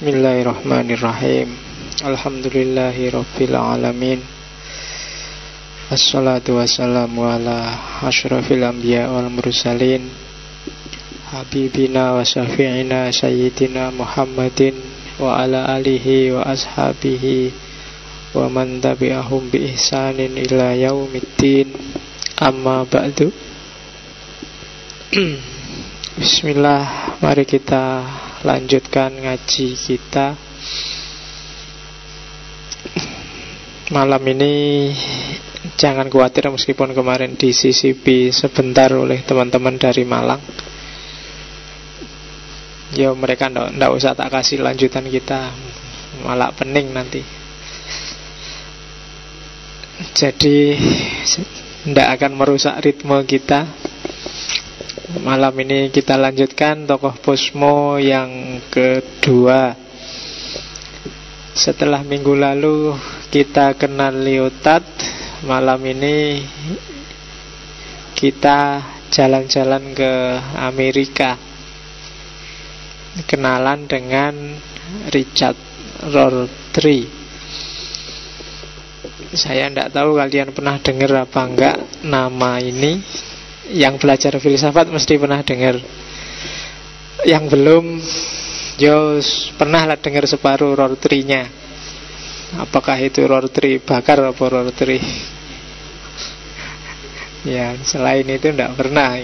Bismillahirrahmanirrahim. Alhamdulillahirabbil alamin. Wassalatu wassalamu ala asyrafil anbiya wal mursalin, habibina wa syafi'ina sayyidina Muhammadin wa ala alihi wa ashabihi wa man tabi'ahum bi ihsanin ila yaumiddin. Amma ba'du. Bismillah, mari kita lanjutkan ngaji kita. Malam ini jangan khawatir, meskipun kemarin disisipi sebentar oleh teman-teman dari Malang. Ya mereka ndak usah tak kasih lanjutan kita, malah pening nanti. Jadi ndak akan merusak ritme kita. Malam ini kita lanjutkan tokoh Posmo yang kedua. Setelah minggu lalu kita kenal Lyotard, malam ini kita jalan-jalan ke Amerika, kenalan dengan Richard Rorty. Saya tidak tahu kalian pernah dengar apa enggak nama ini. Yang belajar filsafat mesti pernah dengar. Yang belum, pernah lah dengar separuh Rorty-nya. Apakah itu Rorty bakar atau Rorty? Ya, selain itu tidak pernah.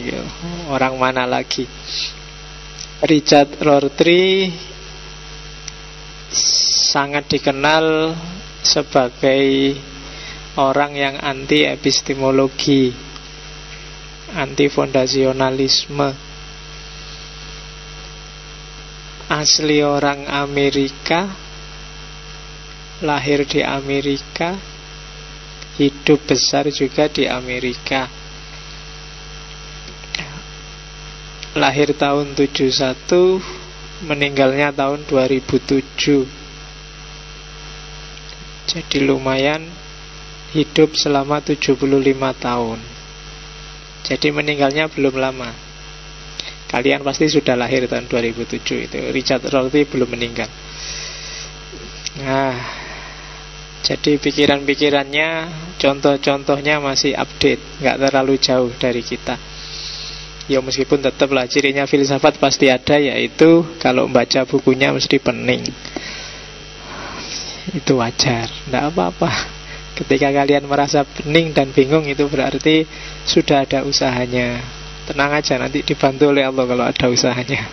Orang mana lagi? Richard Rorty sangat dikenal sebagai orang yang anti epistemologi, anti fondasionalisme. Asli orang Amerika, lahir di Amerika, hidup besar juga di Amerika. Lahir tahun 71, meninggalnya tahun 2007. Jadi lumayan hidup selama 75 tahun. Jadi meninggalnya belum lama. Kalian pasti sudah lahir tahun 2007 itu. Richard Rorty belum meninggal. Nah, jadi pikiran-pikirannya, contoh-contohnya masih update, nggak terlalu jauh dari kita. Ya meskipun tetaplah cirinya filsafat pasti ada, yaitu kalau membaca bukunya mesti pening. Itu wajar, nggak apa-apa. Ketika kalian merasa pening dan bingung, itu berarti sudah ada usahanya. Tenang aja, nanti dibantu oleh Allah kalau ada usahanya.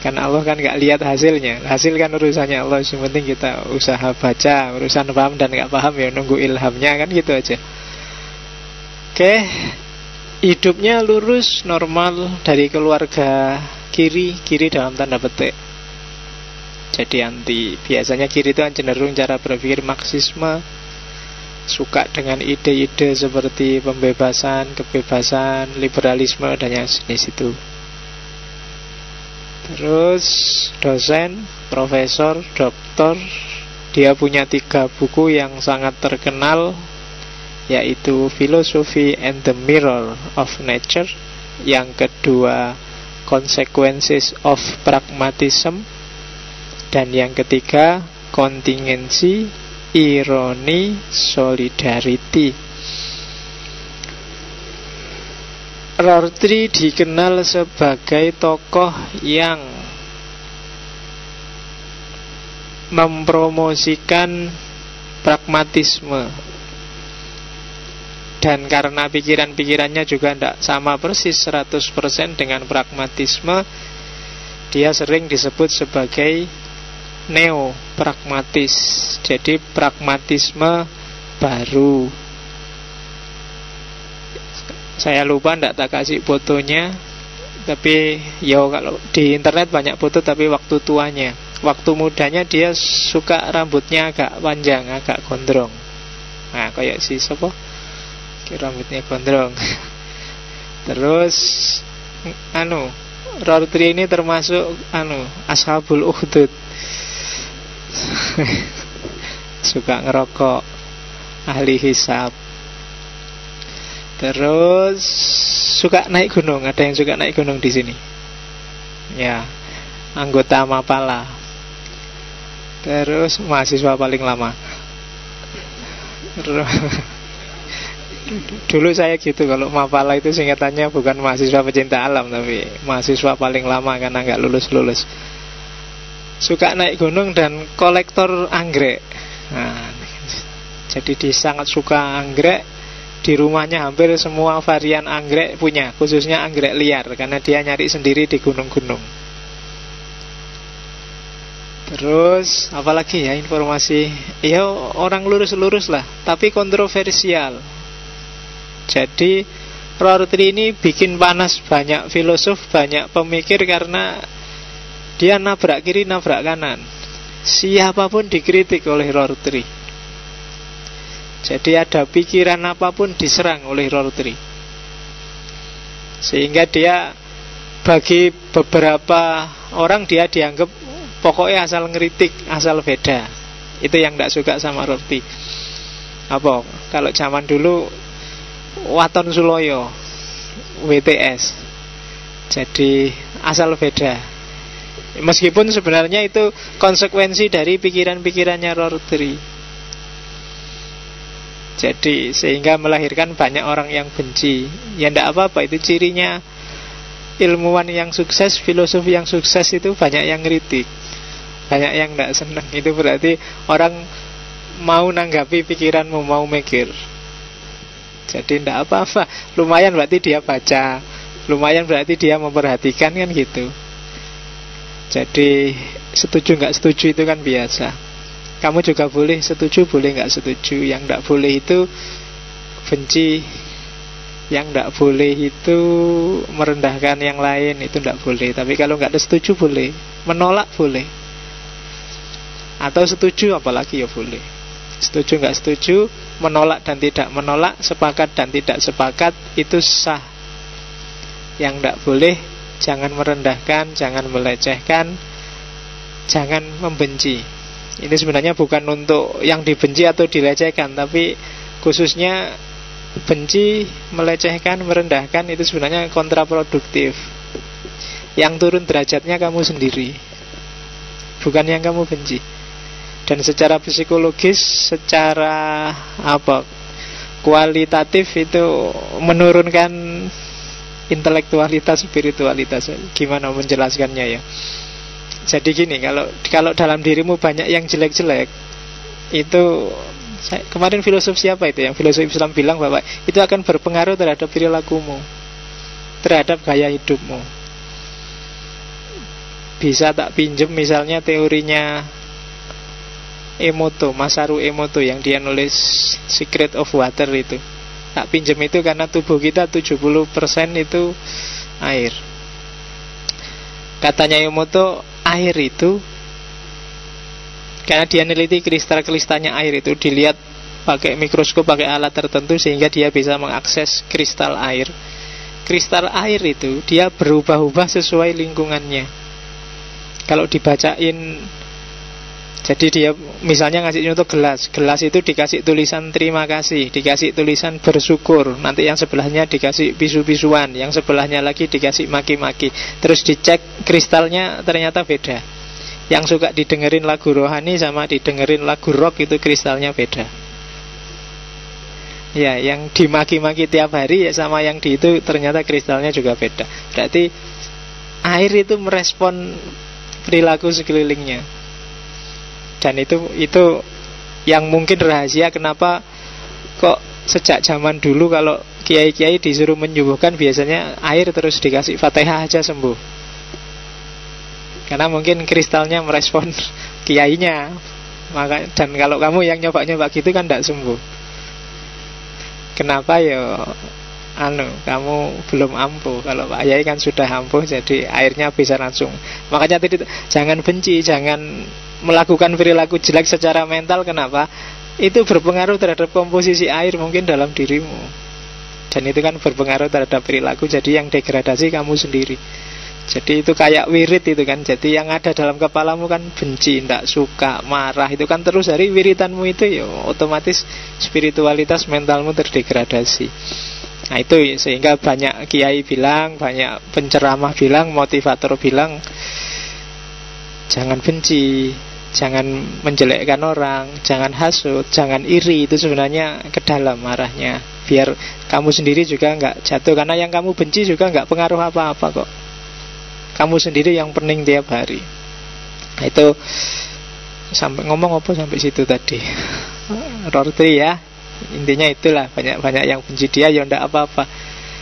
Karena Allah kan gak lihat hasilnya. Hasil kan urusannya Allah. Yang penting kita usaha baca. Urusan paham dan gak paham ya nunggu ilhamnya, kan gitu aja. Oke. Hidupnya lurus, normal, dari keluarga kiri dalam tanda petik. Jadi anti, biasanya kiri itu kan cenderung cara berpikir Marxisme, suka dengan ide-ide seperti pembebasan, kebebasan, liberalisme, dan yang jenis itu. Terus dosen, profesor, doktor. Dia punya 3 buku yang sangat terkenal, yaitu Philosophy and the Mirror of Nature. Yang kedua, Consequences of Pragmatism. Dan yang ketiga, Contingency, Irony, Solidarity. Rorty dikenal sebagai tokoh yang mempromosikan pragmatisme. Dan karena pikiran-pikirannya juga tidak sama persis 100% dengan pragmatisme, dia sering disebut sebagai neo-pragmatis. Jadi pragmatisme baru. Saya lupa ndak tak kasih fotonya, tapi kalau di internet banyak foto, tapi waktu tuanya. Waktu mudanya dia suka rambutnya agak panjang, agak gondrong. Nah, kayak si siapa? Rambutnya gondrong. Terus Rorty ini termasuk Ashabul Ukhdud. Suka ngerokok, ahli hisab. Terus suka naik gunung. Ada yang suka naik gunung di sini? Ya. anggota Mapala. Terus mahasiswa paling lama. Dulu saya gitu, kalau Mapala itu singkatannya bukan mahasiswa pecinta alam, tapi mahasiswa paling lama karena nggak lulus-lulus. Suka naik gunung dan kolektor anggrek. Nah, jadi dia sangat suka anggrek. Di rumahnya hampir semua varian anggrek punya, khususnya anggrek liar, karena dia nyari sendiri di gunung-gunung. Terus apalagi ya informasi, ya orang lurus-lurus lah, tapi kontroversial. Jadi Rorty ini bikin panas banyak filosof, banyak pemikir, karena dia nabrak kiri, nabrak kanan. Siapapun dikritik oleh Rorty. Jadi ada pikiran apapun diserang oleh Rorty. Sehingga dia, bagi beberapa orang, dia dianggap pokoknya asal ngeritik, asal beda. Itu yang tidak suka sama Rorty. Apa? Kalau zaman dulu Waton Suloyo, WTS. Jadi asal beda. Meskipun sebenarnya itu konsekuensi dari pikiran-pikirannya Rorty. Jadi sehingga melahirkan banyak orang yang benci. Ya tidak apa-apa, itu cirinya ilmuwan yang sukses, filosof yang sukses, itu banyak yang kritik, banyak yang tidak senang. Itu berarti orang mau nanggapi pikiranmu, mau mikir. Jadi tidak apa-apa, lumayan berarti dia baca, lumayan berarti dia memperhatikan, kan gitu. Jadi setuju nggak setuju itu kan biasa. Kamu juga boleh setuju, boleh nggak setuju. Yang nggak boleh itu benci, yang nggak boleh itu merendahkan yang lain, itu nggak boleh. Tapi kalau nggak ada setuju boleh, menolak boleh, atau setuju apalagi ya boleh. Setuju nggak setuju, menolak dan tidak menolak, sepakat dan tidak sepakat, itu sah. Yang nggak boleh, jangan merendahkan, jangan melecehkan, jangan membenci. Ini sebenarnya bukan untuk yang dibenci atau dilecehkan, tapi khususnya benci, melecehkan, merendahkan, itu sebenarnya kontraproduktif. Yang turun derajatnya kamu sendiri, bukan yang kamu benci. Dan secara psikologis, secara kualitatif, itu menurunkan intelektualitas, spiritualitas. Gimana menjelaskannya ya? Jadi gini, kalau dalam dirimu banyak yang jelek-jelek, itu kemarin filosof siapa itu, yang filosof Islam bilang bahwa itu akan berpengaruh terhadap perilakumu, terhadap gaya hidupmu. Bisa tak pinjem misalnya teorinya Emoto, Masaru Emoto, yang dia nulis Secret of Water itu. Tak pinjem itu karena tubuh kita 70% itu air. Katanya Emoto, air itu, karena dia neliti kristal-kristalnya air itu, dilihat pakai mikroskop, pakai alat tertentu, sehingga dia bisa mengakses kristal air. Kristal air itu dia berubah-ubah sesuai lingkungannya. Kalau dibacain, jadi dia misalnya ngasih contoh gelas. Gelas itu dikasih tulisan terima kasih, dikasih tulisan bersyukur. Nanti yang sebelahnya dikasih bisu-bisuan, yang sebelahnya lagi dikasih maki-maki. Terus dicek kristalnya, ternyata beda. Yang suka didengerin lagu rohani sama didengerin lagu rock, itu kristalnya beda. Ya, yang dimaki-maki tiap hari ya sama yang di itu ternyata kristalnya juga beda. Berarti air itu merespon perilaku sekelilingnya. Dan itu yang mungkin rahasia kenapa kok sejak zaman dulu kalau kiai-kiai disuruh menyembuhkan biasanya air terus dikasih Fatihah aja sembuh. Karena mungkin kristalnya merespon kiainya. Dan kalau kamu yang nyoba-nyoba gitu kan tidak sembuh. Kenapa ya? Kamu belum ampuh. Kalau Pak Yai kan sudah ampuh, jadi airnya bisa langsung. Makanya tadi jangan benci, jangan melakukan perilaku jelek secara mental. Kenapa? Itu berpengaruh terhadap komposisi air mungkin dalam dirimu. Dan itu kan berpengaruh terhadap perilaku. Jadi yang degradasi kamu sendiri. Jadi itu kayak wirid itu kan. Jadi yang ada dalam kepalamu kan benci, tidak suka, marah. Itu kan terus dari wiritanmu itu ya otomatis spiritualitas mentalmu terdegradasi. Nah itu sehingga banyak kiai bilang, banyak penceramah bilang, motivator bilang, jangan benci, jangan menjelekkan orang, jangan hasut, jangan iri. Itu sebenarnya ke dalam arahnya, biar kamu sendiri juga nggak jatuh. Karena yang kamu benci juga nggak pengaruh apa-apa kok. Kamu sendiri yang pening tiap hari. Nah, itu sampai ngomong apa sampai situ tadi. Rorty ya, intinya itulah, banyak-banyak yang benci dia ya ndak apa-apa.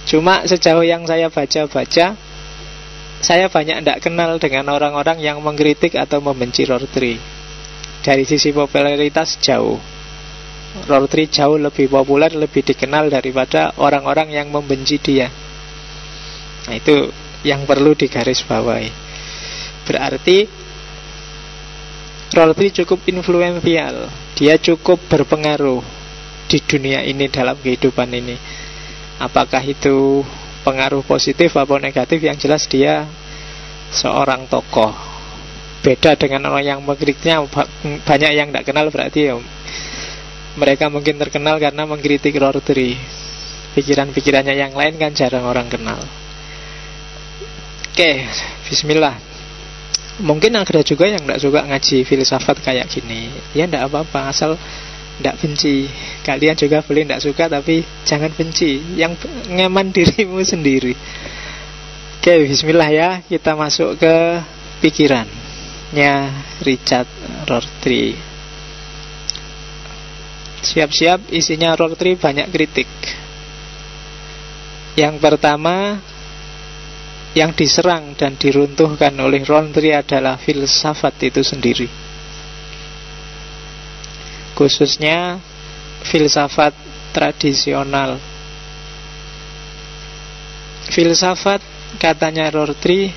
Cuma sejauh yang saya baca-baca, saya banyak tidak kenal dengan orang-orang yang mengkritik atau membenci Rorty. Dari sisi popularitas jauh, Rorty jauh lebih populer, lebih dikenal daripada orang-orang yang membenci dia. Nah, itu yang perlu digarisbawahi. Berarti Rorty cukup influential, dia cukup berpengaruh di dunia ini, dalam kehidupan ini. Apakah itu pengaruh positif atau negatif, yang jelas dia seorang tokoh. Beda dengan orang yang mengkritiknya, banyak yang tidak kenal, berarti ya mereka mungkin terkenal karena mengkritik Rorty. Pikiran-pikirannya yang lain kan jarang orang kenal. Oke, bismillah. Mungkin ada juga yang tidak suka ngaji filsafat kayak gini. Ya tidak apa-apa, asal tidak benci. Kalian juga boleh tidak suka, tapi jangan benci. Yang nyaman dirimu sendiri. Oke, bismillah ya. Kita masuk ke pikirannya Richard Rorty. Siap-siap, isinya Rorty banyak kritik. Yang pertama, yang diserang dan diruntuhkan oleh Rorty adalah filsafat itu sendiri, khususnya filsafat tradisional. Filsafat, katanya Rorty,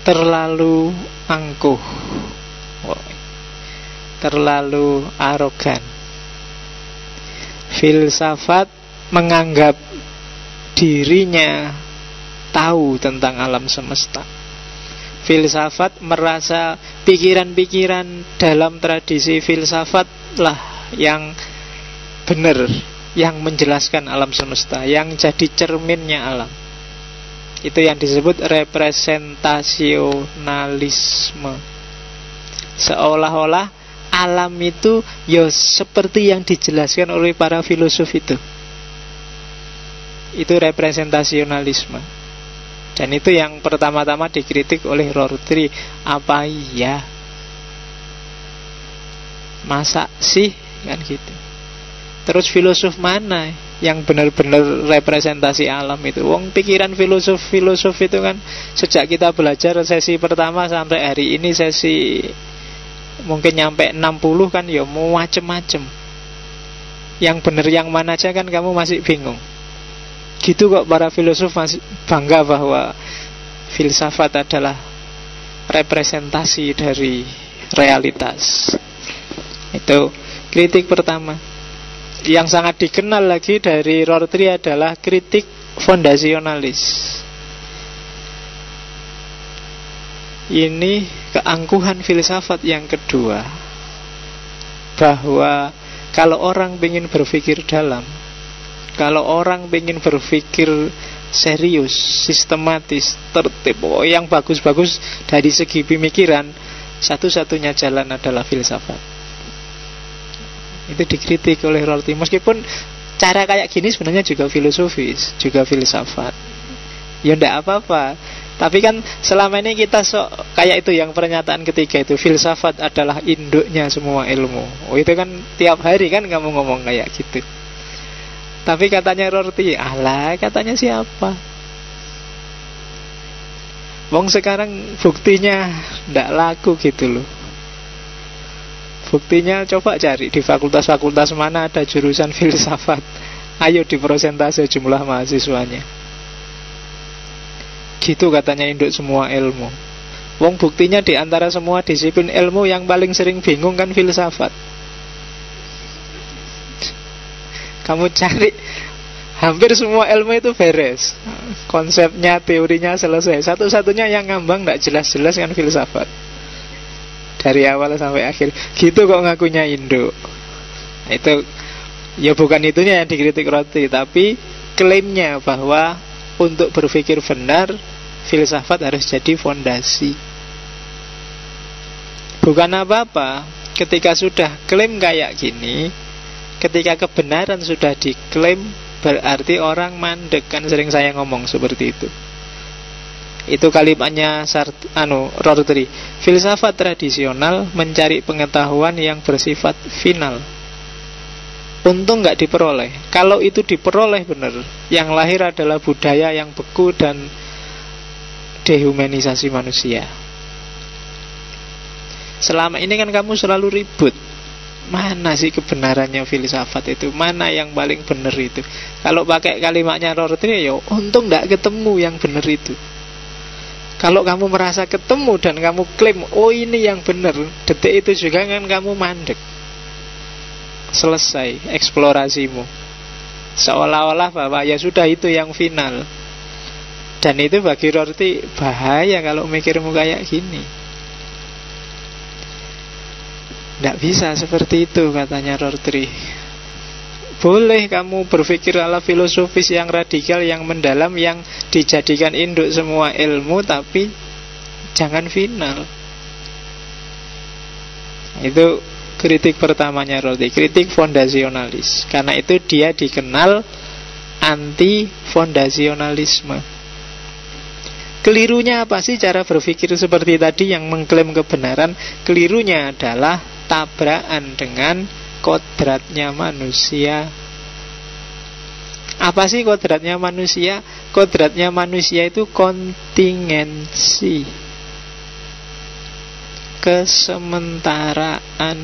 terlalu angkuh, terlalu arogan. Filsafat menganggap dirinya tahu tentang alam semesta. Filsafat merasa pikiran-pikiran dalam tradisi filsafat lah yang benar, yang menjelaskan alam semesta, yang jadi cerminnya alam. Itu yang disebut representasionalisme. Seolah-olah alam itu ya seperti yang dijelaskan oleh para filosof itu. Itu representasionalisme. Dan itu yang pertama-tama dikritik oleh Rorty. Apa iya? Masa sih? Kan gitu. Terus filosof mana yang benar-benar representasi alam itu? Wong pikiran filosof itu kan sejak kita belajar sesi pertama sampai hari ini sesi mungkin nyampe 60 kan ya mau macem-macem. Yang benar yang mana aja kan kamu masih bingung. Gitu kok para filosof masih bangga bahwa filsafat adalah representasi dari realitas. Itu kritik pertama. Yang sangat dikenal lagi dari Rorty adalah kritik fondasionalis. Ini keangkuhan filsafat yang kedua, bahwa kalau orang ingin berpikir dalam, kalau orang ingin berpikir serius, sistematis, tertib, yang bagus-bagus dari segi pemikiran, satu-satunya jalan adalah filsafat. Itu dikritik oleh Rorty. Meskipun cara kayak gini sebenarnya juga filosofis, juga filsafat. Ya ndak apa-apa. Tapi kan selama ini kita kayak itu yang pernyataan ketiga itu, filsafat adalah induknya semua ilmu. Oh itu kan tiap hari kan kamu ngomong kayak gitu. Tapi katanya Rorty, alah katanya siapa? Wong sekarang buktinya ndak laku gitu loh. Buktinya coba cari di fakultas-fakultas mana ada jurusan filsafat. Ayo di persentase jumlah mahasiswanya. Gitu katanya induk semua ilmu. Wong buktinya di antara semua disiplin ilmu yang paling sering bingung kan filsafat. Kamu cari hampir semua ilmu itu beres, konsepnya, teorinya selesai. Satu-satunya yang ngambang tidak jelas-jelas kan filsafat, dari awal sampai akhir. Gitu kok ngakunya induk. Itu ya bukan itunya yang dikritik Rorty, tapi klaimnya bahwa untuk berpikir benar filsafat harus jadi fondasi. Bukan apa-apa ketika sudah klaim kayak gini. Ketika kebenaran sudah diklaim, berarti orang mandek. Kan sering saya ngomong seperti itu. Itu kalimatnya Rorty. Filsafat tradisional mencari pengetahuan yang bersifat final. Untung gak diperoleh. Kalau itu diperoleh benar, yang lahir adalah budaya yang beku dan dehumanisasi manusia. Selama ini kan kamu selalu ribut, mana sih kebenarannya filsafat itu, mana yang paling benar itu. Kalau pakai kalimatnya Rorty, ya untung gak ketemu yang benar itu. Kalau kamu merasa ketemu dan kamu klaim, oh ini yang benar, detik itu juga kan kamu mandek. Selesai eksplorasimu. Seolah-olah bahwa ya sudah itu yang final. Dan itu bagi Rorty bahaya kalau mikirmu kayak gini. Tidak bisa seperti itu, katanya Rorty. Boleh kamu berpikir ala filosofis yang radikal, yang mendalam, yang dijadikan induk semua ilmu, tapi jangan final. Itu kritik pertamanya Rorty, kritik fondasionalis. Karena itu dia dikenal anti fondasionalisme. Kelirunya apa sih cara berpikir seperti tadi yang mengklaim kebenaran? Kelirunya adalah tabrakan dengan kodratnya manusia. Apa sih kodratnya manusia? Kodratnya manusia itu kontingensi, kesementaraan.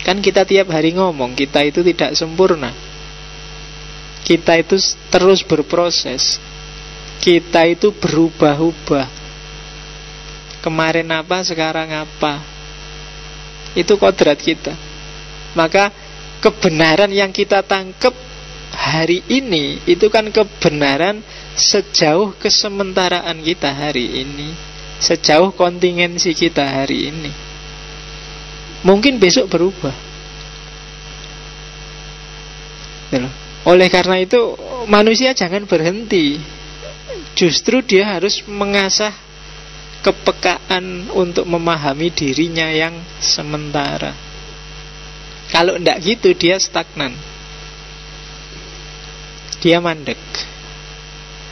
Kan kita tiap hari ngomong, kita itu tidak sempurna. Kita itu terus berproses. Kita itu berubah-ubah. Kemarin apa, sekarang apa. Itu kodrat kita. Maka kebenaran yang kita tangkap hari ini itu kan kebenaran sejauh kesementaraan kita hari ini, sejauh kontingensi kita hari ini. Mungkin besok berubah. Oleh karena itu manusia jangan berhenti. Justru dia harus mengasah kepekaan untuk memahami dirinya yang sementara. Kalau tidak gitu dia stagnan, dia mandek.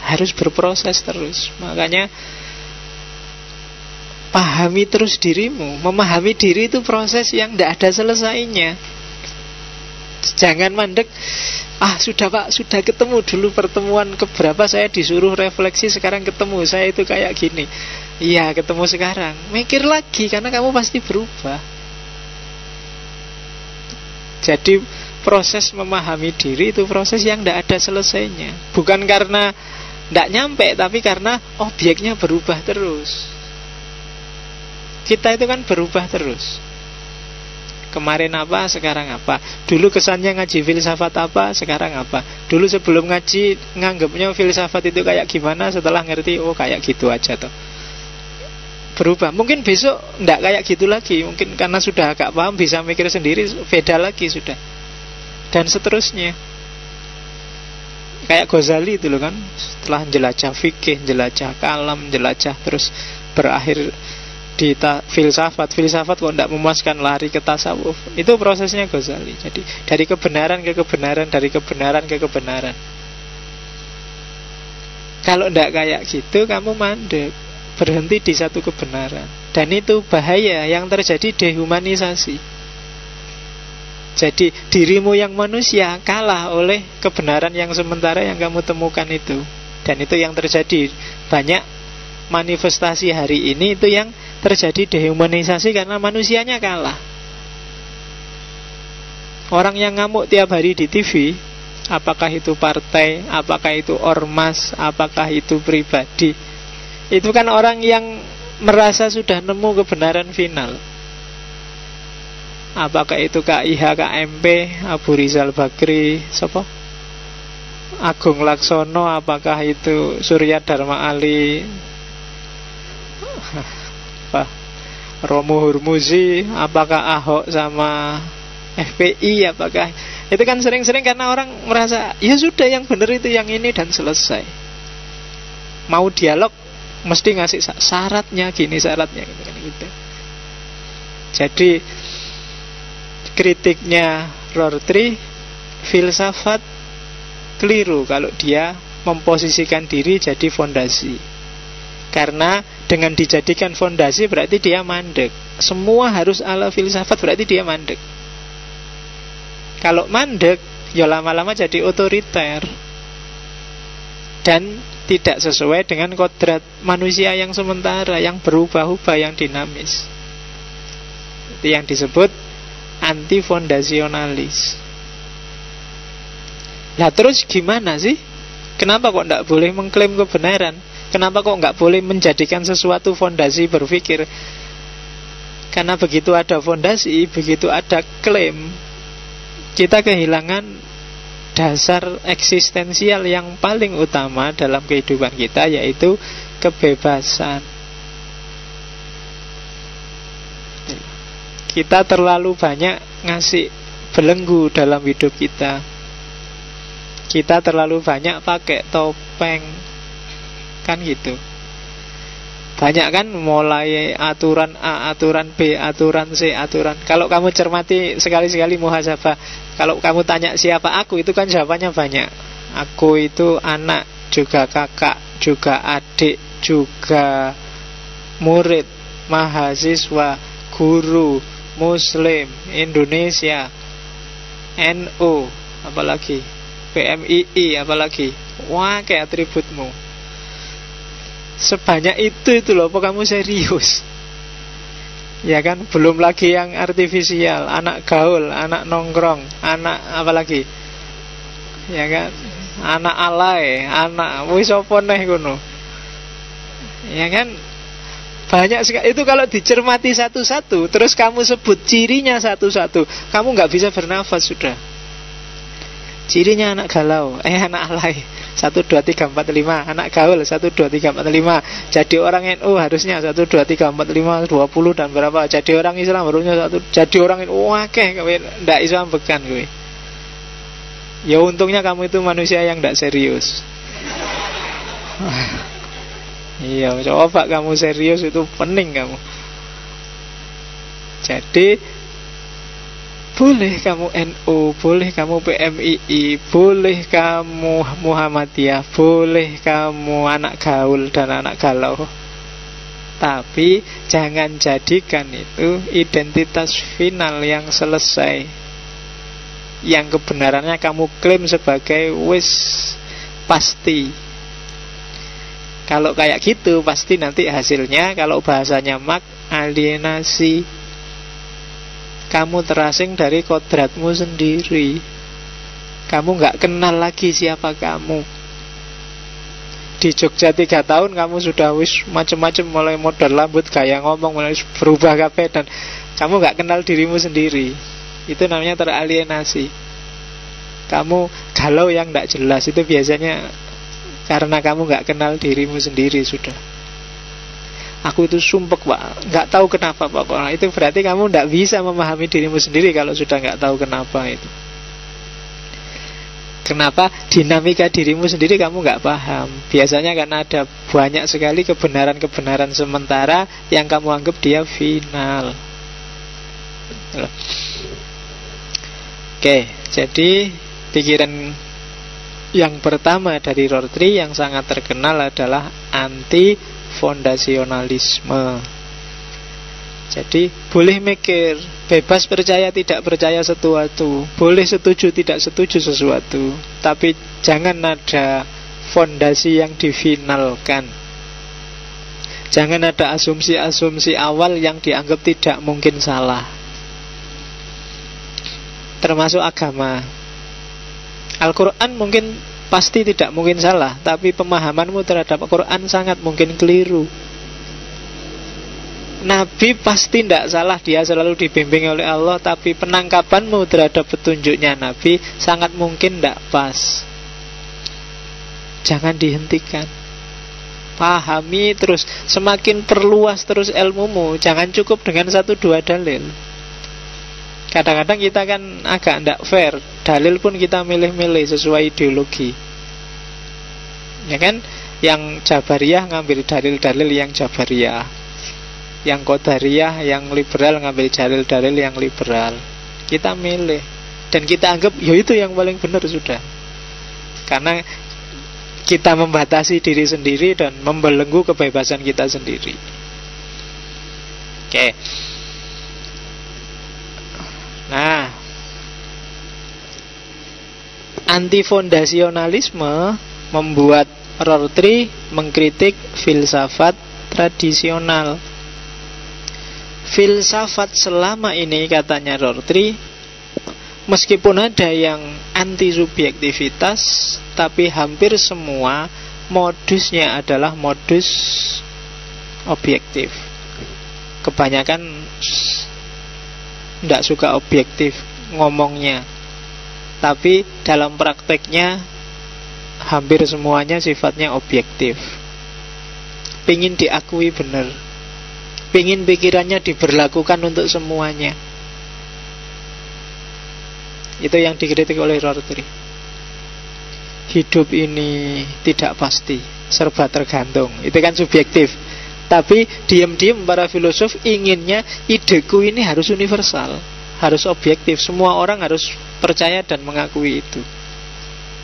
Harus berproses terus. Makanya pahami terus dirimu. Memahami diri itu proses yang tidak ada selesainya. Jangan mandek. Sudah Pak, sudah ketemu dulu pertemuan keberapa saya disuruh refleksi, sekarang ketemu saya itu kayak gini. Iya, ketemu sekarang. Mikir lagi karena kamu pasti berubah. Jadi proses memahami diri itu proses yang tidak ada selesainya. Bukan karena tidak nyampe, tapi karena objeknya berubah terus. Kita itu kan berubah terus. Kemarin apa, sekarang apa. Dulu kesannya ngaji filsafat apa, sekarang apa. Dulu sebelum ngaji nganggapnya filsafat itu kayak gimana, setelah ngerti, oh kayak gitu aja toh. Berubah. Mungkin besok enggak kayak gitu lagi. Mungkin karena sudah agak paham, bisa mikir sendiri, beda lagi sudah. Dan seterusnya. Kayak Ghazali itu loh kan, setelah jelajah fikih, jelajah kalam, jelajah terus berakhir di filsafat. Filsafat kok tidak memuaskan, lari ke tasawuf. Itu prosesnya Ghazali. Jadi dari kebenaran ke kebenaran, dari kebenaran ke kebenaran. Kalau tidak kayak gitu, kamu mandek, berhenti di satu kebenaran. Dan itu bahaya. Yang terjadi dehumanisasi. Jadi dirimu yang manusia kalah oleh kebenaran yang sementara yang kamu temukan itu. Dan itu yang terjadi. Banyak manifestasi hari ini itu yang terjadi dehumanisasi karena manusianya kalah. Orang yang ngamuk tiap hari di TV, apakah itu partai, apakah itu ormas, apakah itu pribadi, itu kan orang yang merasa sudah nemu kebenaran final. Apakah itu KIH, KMP, Abu Rizal Bakri, siapa? Agung Laksono, apakah itu Surya Dharma Ali, Romo Hurmuzi, apakah Ahok sama FPI, apakah itu kan sering-sering karena orang merasa ya sudah yang benar itu yang ini dan selesai. Mau dialog mesti ngasih syaratnya gini, syaratnya gitu kan gitu. Jadi kritiknya Rorty, filsafat keliru kalau dia memposisikan diri jadi fondasi. Karena dengan dijadikan fondasi berarti dia mandek. Semua harus ala filsafat berarti dia mandek. Kalau mandek, ya lama-lama jadi otoriter dan tidak sesuai dengan kodrat manusia yang sementara, yang berubah-ubah, yang dinamis. Itu yang disebut antifondasionalis. Nah terus gimana sih? Kenapa kok tidak boleh mengklaim kebenaran? Kenapa kok nggak boleh menjadikan sesuatu fondasi berpikir? Karena begitu ada fondasi, begitu ada klaim, kita kehilangan dasar eksistensial yang paling utama dalam kehidupan kita, yaitu kebebasan. Kita terlalu banyak ngasih belenggu dalam hidup kita. Kita terlalu banyak pakai topeng, kan gitu. Banyak kan, mulai aturan A, aturan B, aturan C, aturan. Kalau kamu cermati sekali-sekali muhasabah, kalau kamu tanya siapa aku, itu kan jawabannya banyak. Aku itu anak, juga kakak, juga adik, juga murid, mahasiswa, guru, Muslim, Indonesia, NU, apalagi PMII, apalagi. Wah, kayak atributmu sebanyak itu loh, apa kamu serius? Ya kan, belum lagi yang artifisial, anak gaul, anak nongkrong, anak apalagi, ya kan, anak alay, anak wis apa neh ngono. Ya kan, banyak sekali. Itu kalau dicermati satu-satu, terus kamu sebut cirinya satu-satu, kamu nggak bisa bernafas sudah. Cirinya anak galau, anak alay, 1, 2, 3, 4, 5. Anak gaul, 1, 2, 3, 4, 5. Jadi orang NU harusnya 1, 2, 3, 4, 5, 20 dan berapa. Jadi orang Islam harusnya 1. Jadi orang NU, wakeh kowe ndak iso ambekan kowe. Ya untungnya kamu itu manusia yang ndak serius. Iya, coba kamu serius, itu pening kamu. Jadi boleh kamu NU, boleh kamu PMII, boleh kamu Muhammadiyah, boleh kamu anak gaul dan anak galau, tapi jangan jadikan itu identitas final yang selesai, yang kebenarannya kamu klaim sebagai wis pasti. Kalau kayak gitu pasti nanti hasilnya, kalau bahasanya Marx, alienasi. Kamu terasing dari kodratmu sendiri. Kamu gak kenal lagi siapa kamu. Di Jogja 3 tahun kamu sudah wis macam-macam, mulai modal rambut, gaya ngomong mulai berubah kabeh, dan kamu gak kenal dirimu sendiri. Itu namanya teralienasi. Kamu galau yang gak jelas, itu biasanya karena kamu gak kenal dirimu sendiri sudah. Aku itu sumpek pak, nggak tahu kenapa pokoknya. Itu berarti kamu nggak bisa memahami dirimu sendiri kalau sudah nggak tahu kenapa itu. Kenapa dinamika dirimu sendiri kamu nggak paham? Biasanya karena ada banyak sekali kebenaran-kebenaran sementara yang kamu anggap dia final. Oke, jadi pikiran yang pertama dari Rorty yang sangat terkenal adalah anti fondasionalisme. Jadi boleh mikir, bebas percaya tidak percaya sesuatu, boleh setuju tidak setuju sesuatu, tapi jangan ada fondasi yang difinalkan. Jangan ada asumsi-asumsi awal yang dianggap tidak mungkin salah. Termasuk agama. Al-Quran mungkin pasti tidak mungkin salah, tapi pemahamanmu terhadap Al-Quran sangat mungkin keliru. Nabi pasti tidak salah, dia selalu dibimbing oleh Allah, tapi penangkapanmu terhadap petunjuknya Nabi sangat mungkin tidak pas. Jangan dihentikan, pahami terus, semakin perluas terus ilmumu. Jangan cukup dengan 1-2 dalil. Kadang-kadang kita kan agak tidak fair, dalil pun kita milih-milih sesuai ideologi. Ya kan, yang Jabariyah ngambil dalil-dalil yang Jabariyah, yang qadariyah, yang liberal ngambil dalil-dalil yang liberal. Kita milih dan kita anggap ya itu yang paling benar sudah. Karena kita membatasi diri sendiri dan membelenggu kebebasan kita sendiri. Oke. Nah, antifondasionalisme membuat Rorty mengkritik filsafat tradisional. Filsafat selama ini, katanya Rorty, meskipun ada yang anti subjektivitas, tapi hampir semua modusnya adalah modus objektif. Kebanyakan tidak suka objektif ngomongnya, tapi dalam prakteknya hampir semuanya sifatnya objektif. Pingin diakui benar, pingin pikirannya diberlakukan untuk semuanya. Itu yang dikritik oleh Rorty. Hidup ini tidak pasti, serba tergantung. Itu kan subjektif. Tapi diam-diam para filosof inginnya ideku ini harus universal, harus objektif. Semua orang harus percaya dan mengakui itu.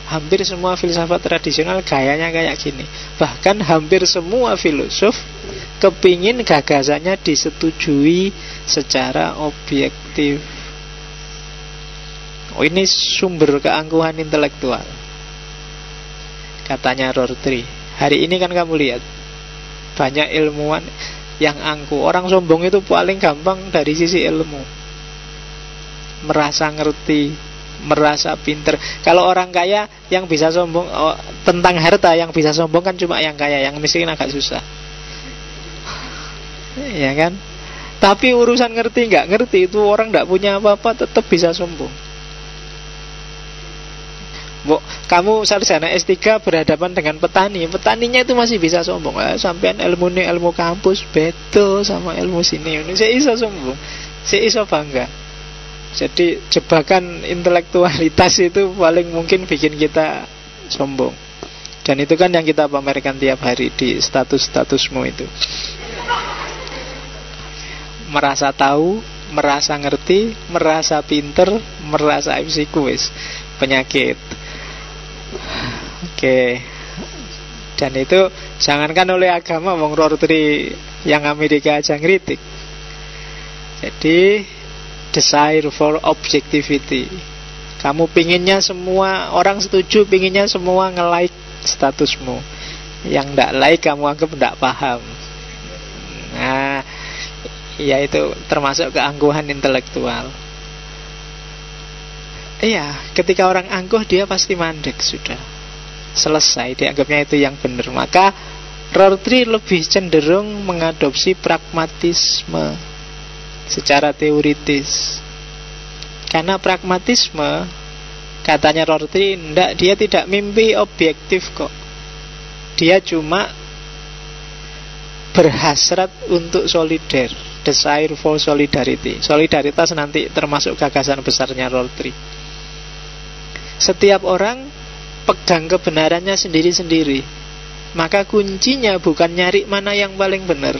Hampir semua filsafat tradisional gayanya kayak gini. Bahkan hampir semua filosof kepingin gagasannya disetujui secara objektif. Oh, ini sumber keangkuhan intelektual, katanya Rorty. Hari ini kan kamu lihat banyak ilmuwan yang angkuh. Orang sombong itu paling gampang dari sisi ilmu, merasa ngerti, merasa pinter. Kalau orang kaya yang bisa sombong tentang harta, yang bisa sombong kan cuma yang kaya, yang miskin agak susah. Ya kan? Tapi urusan ngerti nggak ngerti itu orang nggak punya apa-apa tetap bisa sombong. Kamu sarjana S3 berhadapan dengan petani, petaninya itu masih bisa sombong. Sampean ilmu ini ilmu kampus beda sama ilmu sini. Ini saya iso sombong, saya iso bangga. Jadi jebakan intelektualitas itu paling mungkin bikin kita sombong. Dan itu kan yang kita pamerkan tiap hari di status-statusmu itu. Merasa tahu, merasa ngerti, merasa pinter, merasa MC kuis, penyakit. Oke. Dan itu jangankan oleh agama, wong Rorty yang Amerika aja ngritik. Jadi desire for objectivity. Kamu pinginnya semua orang setuju, pinginnya semua nge-like statusmu. Yang ndak like kamu anggap ndak paham. Nah, ya itu termasuk keangkuhan intelektual. Iya, ketika orang angkuh dia pasti mandek sudah. Selesai, dianggapnya itu yang benar. Maka Rorty lebih cenderung mengadopsi pragmatisme secara teoritis. Karena pragmatisme, katanya Rorty, dia tidak mimpi objektif kok. Dia cuma berhasrat untuk solider, desire for solidarity. Solidaritas nanti termasuk gagasan besarnya Rorty. Setiap orang pegang kebenarannya sendiri-sendiri. Maka kuncinya bukan nyari mana yang paling benar,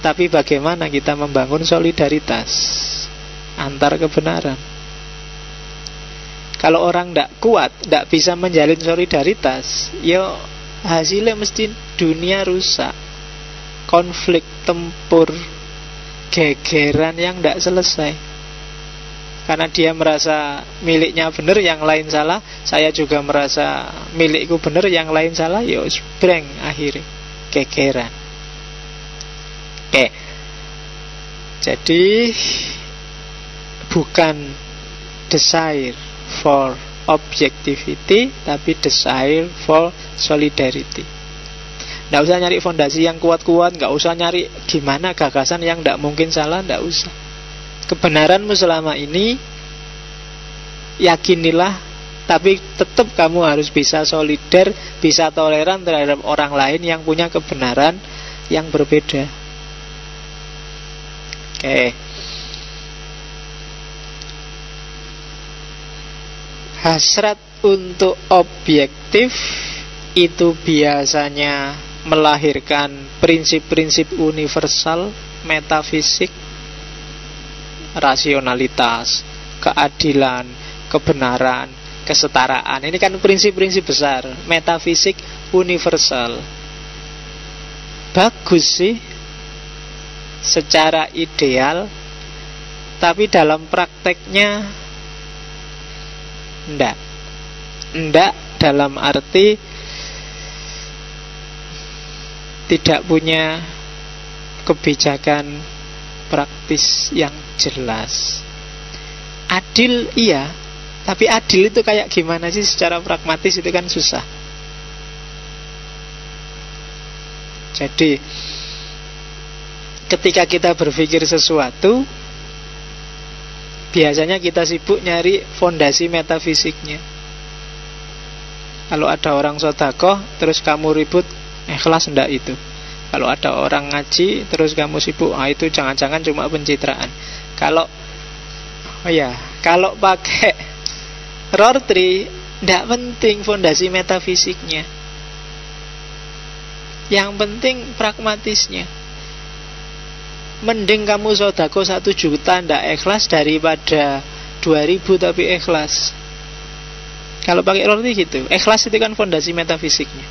tapi bagaimana kita membangun solidaritas antar kebenaran. Kalau orang tidak kuat, tidak bisa menjalin solidaritas, ya hasilnya mesti dunia rusak. Konflik, tempur, gegeran yang tidak selesai. Karena dia merasa miliknya benar, yang lain salah. Saya juga merasa milikku benar, yang lain salah. Ya breng akhirnya gegeran. Oke. Jadi bukan desire for objectivity, tapi desire for solidarity. Nggak usah nyari fondasi yang kuat-kuat, nggak usah nyari gimana gagasan yang nggak mungkin salah, nggak usah. Kebenaranmu selama ini yakinilah, tapi tetap kamu harus bisa solider, bisa toleran terhadap orang lain yang punya kebenaran yang berbeda. Oke. Hasrat untuk objektif itu biasanya melahirkan prinsip-prinsip universal metafisik, rasionalitas, keadilan, kebenaran, kesetaraan. Ini kan prinsip-prinsip besar, metafisik universal. Bagus sih secara ideal, tapi dalam prakteknya enggak dalam arti tidak punya kebijakan praktis yang jelas. Adil iya, tapi adil itu kayak gimana sih secara pragmatis, itu kan susah. Jadi ketika kita berpikir sesuatu, biasanya kita sibuk nyari fondasi metafisiknya. Kalau ada orang sedekah terus kamu ribut, ikhlas ndak itu. Kalau ada orang ngaji terus kamu sibuk, itu jangan-jangan cuma pencitraan. Kalau pakai Rorty, ndak penting fondasi metafisiknya. Yang penting pragmatisnya. Mending kamu sodako 1 juta ndak ikhlas daripada 2.000 tapi ikhlas. Kalau pakai Rorty gitu, ikhlas itu kan fondasi metafisiknya.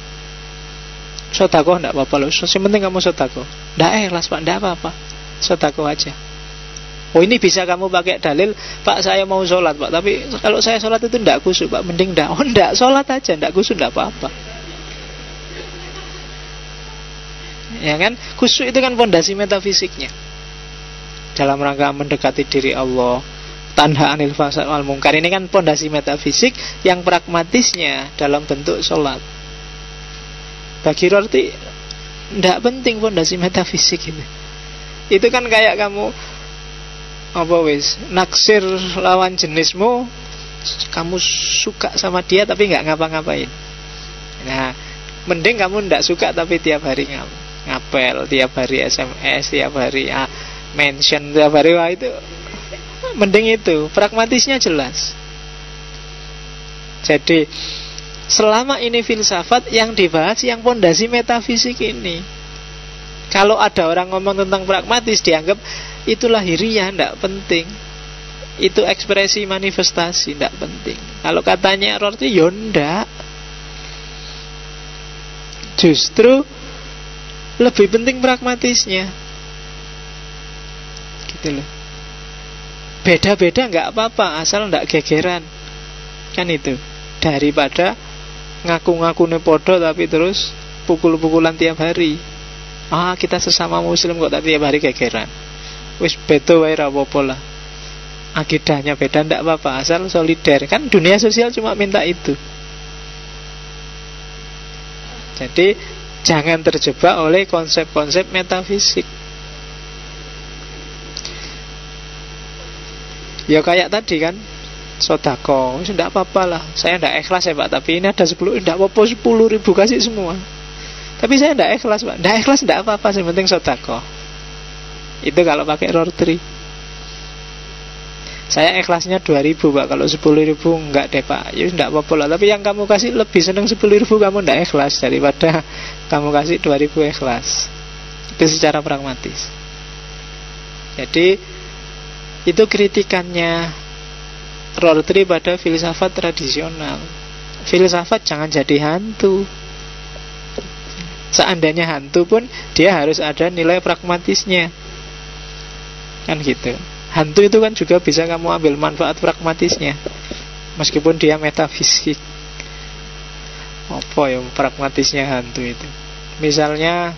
Sodako ndak apa-apa loh, yang penting kamu sodako. Ndak ikhlas pak, ndak apa-apa, sodako aja. Oh ini bisa kamu pakai dalil, Pak saya mau sholat Pak, tapi kalau saya sholat itu ndak khusyuk Pak, mending ndak. Oh ndak, sholat aja, ndak khusyuk ndak apa-apa. Ya kan, khusyuk itu kan fondasi metafisiknya. Dalam rangka mendekati diri Allah, tanha anil fasad wal mungkar, ini kan fondasi metafisik yang pragmatisnya dalam bentuk sholat. Bagi Rorty ndak penting fondasi metafisik ini. Itu kan kayak kamu naksir lawan jenismu, kamu suka sama dia tapi nggak ngapa-ngapain. Nah, mending kamu ndak suka tapi tiap hari ngapel, tiap hari SMS, tiap hari mention, tiap hari itu mending itu, pragmatisnya jelas. Jadi selama ini filsafat yang dibahas yang pondasi metafisik ini. Kalau ada orang ngomong tentang pragmatis dianggap itu lahiriah, tidak penting. Itu ekspresi manifestasi, tidak penting. Kalau katanya Rorty, ya ndak. Justru lebih penting pragmatisnya. Gitu loh. Beda-beda nggak apa-apa, asal ndak gegeran. Kan itu. Daripada ngaku-ngaku nepodo tapi terus pukul-pukulan tiap hari. Kita sesama muslim kok tapi tiap hari gegeran. Wis beda wae ra apa-apa lah. Akidahnya beda ndak apa-apa, asal solider. Kan dunia sosial cuma minta itu. Jadi jangan terjebak oleh konsep-konsep metafisik. Ya kayak tadi kan, sodako, tidak apa-apa lah. Saya tidak ikhlas ya Pak, tapi ini ada 10, tidak apa-apa 10.000 kasih semua. Tapi saya tidak ikhlas Pak. Tidak ikhlas tidak apa-apa, yang penting sodako. Itu kalau pakai Rorty. Saya ikhlasnya 2.000 Pak, kalau 10.000 enggak deh Pak. Ya tidak apa-apa lah. Tapi yang kamu kasih lebih seneng 10.000 kamu tidak ikhlas daripada kamu kasih 2.000 ikhlas. Itu secara pragmatis. Jadi itu kritikannya Rorty pada filsafat tradisional. Filsafat jangan jadi hantu. Seandainya hantu pun dia harus ada nilai pragmatisnya. Kan gitu. Hantu itu kan juga bisa kamu ambil manfaat pragmatisnya, meskipun dia metafisik. Apa ya pragmatisnya hantu itu? Misalnya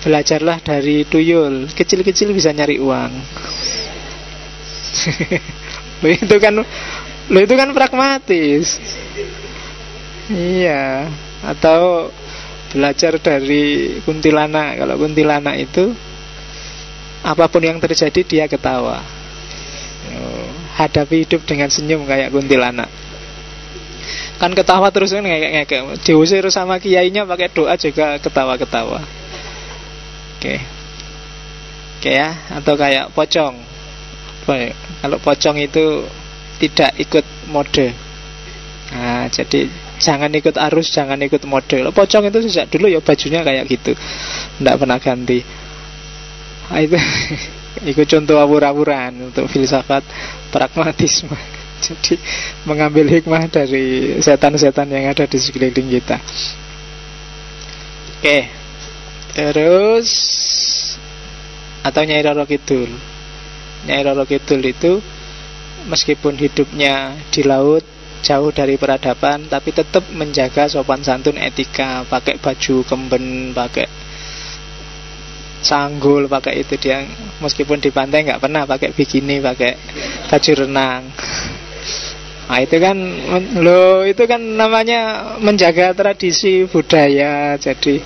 belajarlah dari tuyul, kecil-kecil bisa nyari uang. Lo itu kan pragmatis. Iya. Atau belajar dari kuntilanak. Kalau kuntilanak itu apapun yang terjadi dia ketawa. Hadapi hidup dengan senyum kayak kuntilanak. Kan ketawa terus kan ngekek. Diusir sama kiainya pakai doa juga ketawa-ketawa. Oke ya. Atau kayak pocong. Kalau pocong itu tidak ikut mode. Nah, jadi jangan ikut arus, jangan ikut mode. Pocong itu sejak dulu ya bajunya kayak gitu, tidak pernah ganti. Itu itu contoh awur-awuran untuk filsafat pragmatisme. Jadi mengambil hikmah dari setan-setan yang ada di sekeliling kita. Oke. Terus atau Nyai Roro Kidul. Nyai Roro Kidul itu meskipun hidupnya di laut, jauh dari peradaban, tapi tetap menjaga sopan santun etika, pakai baju kemben, pakai sanggul, pakai itu dia. Meskipun di pantai nggak pernah pakai bikini, pakai baju renang. Nah itu kan, itu kan namanya menjaga tradisi budaya. Jadi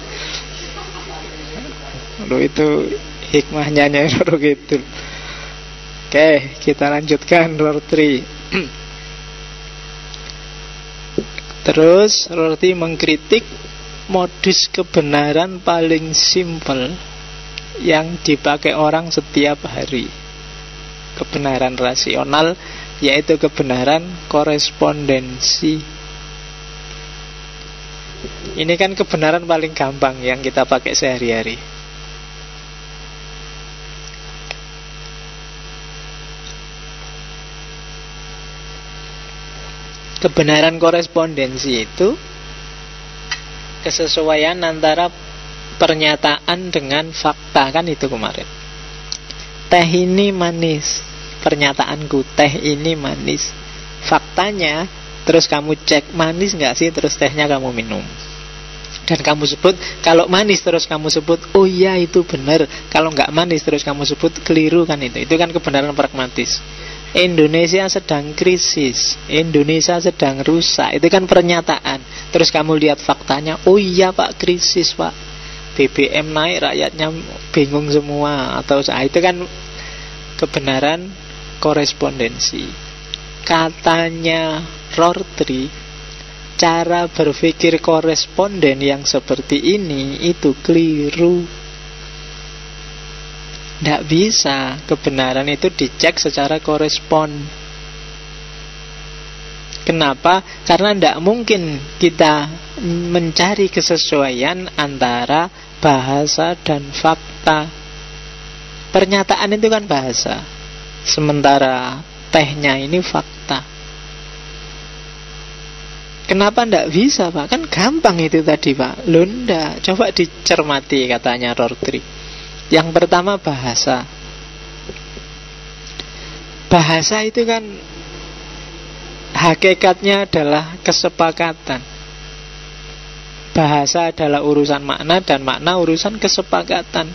itu hikmahnya Nyai Roro Kidul. Oke, kita lanjutkan Rorty. Terus Rorty mengkritik modus kebenaran paling simpel yang dipakai orang setiap hari. Kebenaran rasional, yaitu kebenaran korespondensi. Ini kan kebenaran paling gampang yang kita pakai sehari-hari. Kebenaran korespondensi itu kesesuaian antara pernyataan dengan fakta, kan itu kemarin. Teh ini manis, pernyataanku teh ini manis. Faktanya, terus kamu cek manis gak sih, terus tehnya kamu minum. Dan kamu sebut, kalau manis terus kamu sebut, oh iya itu benar. Kalau gak manis terus kamu sebut, keliru kan itu. Itu kan kebenaran pragmatis. Indonesia sedang krisis, Indonesia sedang rusak, itu kan pernyataan. Terus kamu lihat faktanya, oh iya pak krisis pak, BBM naik rakyatnya bingung semua. Atau itu kan kebenaran korespondensi. Katanya Rorty, cara berpikir koresponden yang seperti ini itu keliru. Tidak bisa, kebenaran itu dicek secara korespon. Kenapa? Karena tidak mungkin kita mencari kesesuaian antara bahasa dan fakta. Pernyataan itu kan bahasa, sementara tehnya ini fakta. Kenapa tidak bisa pak? Kan gampang itu tadi pak. Loh ndak, coba dicermati katanya Rorty. Yang pertama bahasa. Bahasa itu kan hakikatnya adalah kesepakatan. Bahasa adalah urusan makna dan makna urusan kesepakatan.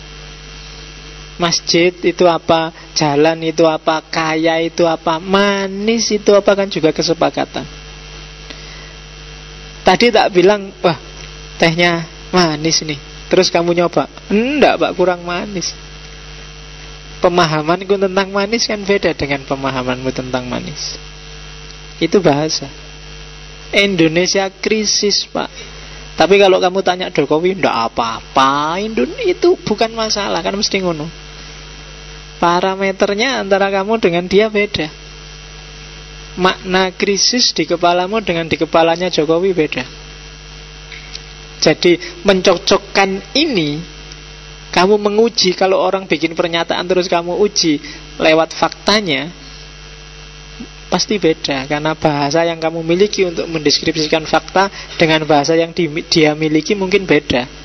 Masjid itu apa, jalan itu apa, kaya itu apa, manis itu apa, kan juga kesepakatan. Tadi tak bilang, wah tehnya manis nih, terus kamu nyoba, enggak pak, kurang manis. Pemahamanku tentang manis kan beda dengan pemahamanmu tentang manis. Itu bahasa. Indonesia krisis pak, tapi kalau kamu tanya Jokowi, enggak apa-apa, itu bukan masalah, kan mesti ngono. Parameternya antara kamu dengan dia beda. Makna krisis di kepalamu dengan di kepalanya Jokowi beda. Jadi mencocokkan ini, kamu menguji. Kalau orang bikin pernyataan terus kamu uji lewat faktanya, pasti beda. Karena bahasa yang kamu miliki untuk mendeskripsikan fakta dengan bahasa yang dia miliki mungkin beda.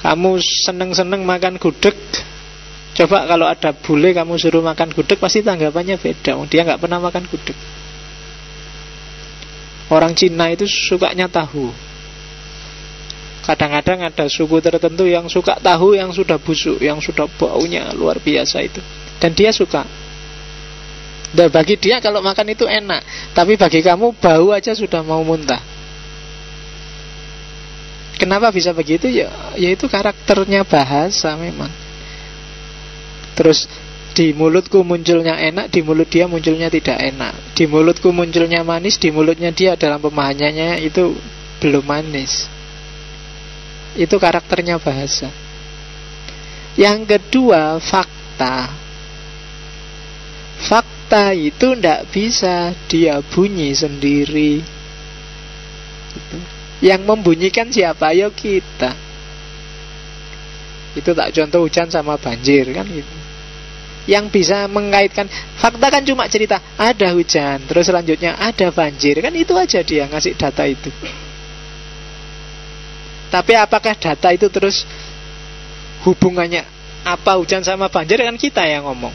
Kamu seneng-seneng makan gudeg, coba kalau ada bule kamu suruh makan gudeg, pasti tanggapannya beda. Dia gak pernah makan gudeg. Orang Cina itu sukanya tahu. Kadang-kadang ada suku tertentu yang suka tahu yang sudah busuk, yang sudah baunya luar biasa itu, dan dia suka. Dan bagi dia kalau makan itu enak, tapi bagi kamu bau aja sudah mau muntah. Kenapa bisa begitu? Ya itu karakternya bahasa memang. Terus di mulutku munculnya enak, di mulut dia munculnya tidak enak. Di mulutku munculnya manis, di mulutnya dia dalam pemahamannya itu belum manis. Itu karakternya bahasa. Yang kedua, fakta. Fakta itu tidak bisa dia bunyi sendiri. Yang membunyikan siapa? Ya kita. Itu tak contoh hujan sama banjir kan gitu. Yang bisa mengaitkan fakta kan cuma cerita ada hujan, terus selanjutnya ada banjir, kan itu aja dia ngasih data itu. Tapi apakah data itu terus hubungannya apa hujan sama banjir, kan kita yang ngomong.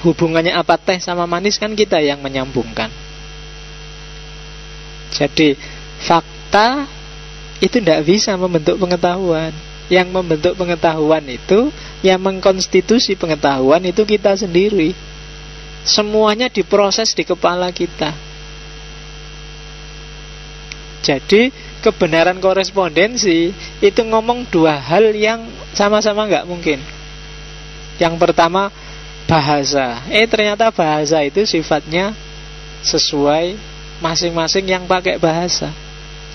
Hubungannya apa teh sama manis, kan kita yang menyambungkan. Jadi fakta itu tidak bisa membentuk pengetahuan. Yang membentuk pengetahuan itu, yang mengkonstitusi pengetahuan itu kita sendiri. Semuanya diproses di kepala kita. Jadi kebenaran korespondensi itu ngomong dua hal yang sama-sama nggak mungkin. Yang pertama bahasa. Ternyata bahasa itu sifatnya sesuai masing-masing yang pakai bahasa.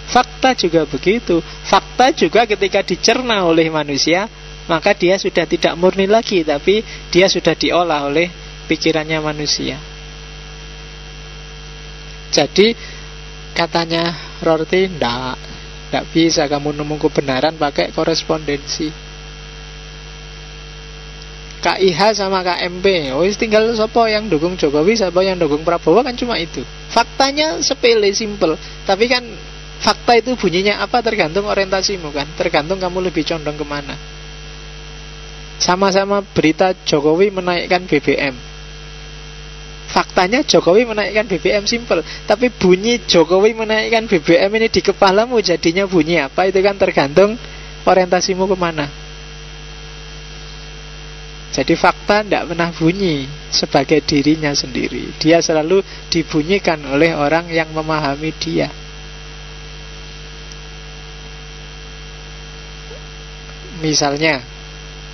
Fakta juga begitu. Fakta juga ketika dicerna oleh manusia, maka dia sudah tidak murni lagi, tapi dia sudah diolah oleh pikirannya manusia. Jadi katanya Rorty, tidak bisa kamu nemu kebenaran pakai korespondensi. KIH sama KMP, tinggal siapa yang dukung Jokowi, siapa yang dukung Prabowo, kan cuma itu. Faktanya sepele, simple. Tapi kan fakta itu bunyinya apa tergantung orientasimu kan. Tergantung kamu lebih condong kemana. Sama-sama berita Jokowi menaikkan BBM. Faktanya Jokowi menaikkan BBM, simple. Tapi bunyi Jokowi menaikkan BBM ini di kepalamu jadinya bunyi apa, itu kan tergantung orientasimu kemana. Jadi fakta tidak pernah bunyi sebagai dirinya sendiri. Dia selalu dibunyikan oleh orang yang memahami dia. Misalnya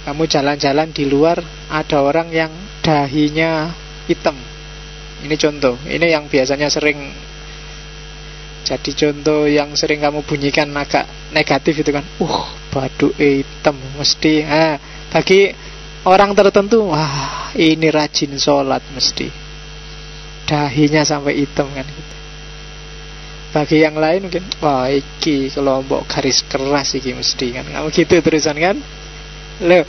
kamu jalan-jalan di luar, ada orang yang dahinya hitam. Ini contoh, ini yang biasanya sering jadi contoh yang sering kamu bunyikan agak negatif itu kan. Baduk hitam mesti. Bagi orang tertentu, wah ini rajin sholat mesti. Dahinya sampai hitam kan gitu. Bagi yang lain mungkin, wah iki kelompok garis keras iki mesti kan. Kamu gitu terusan kan. Loh,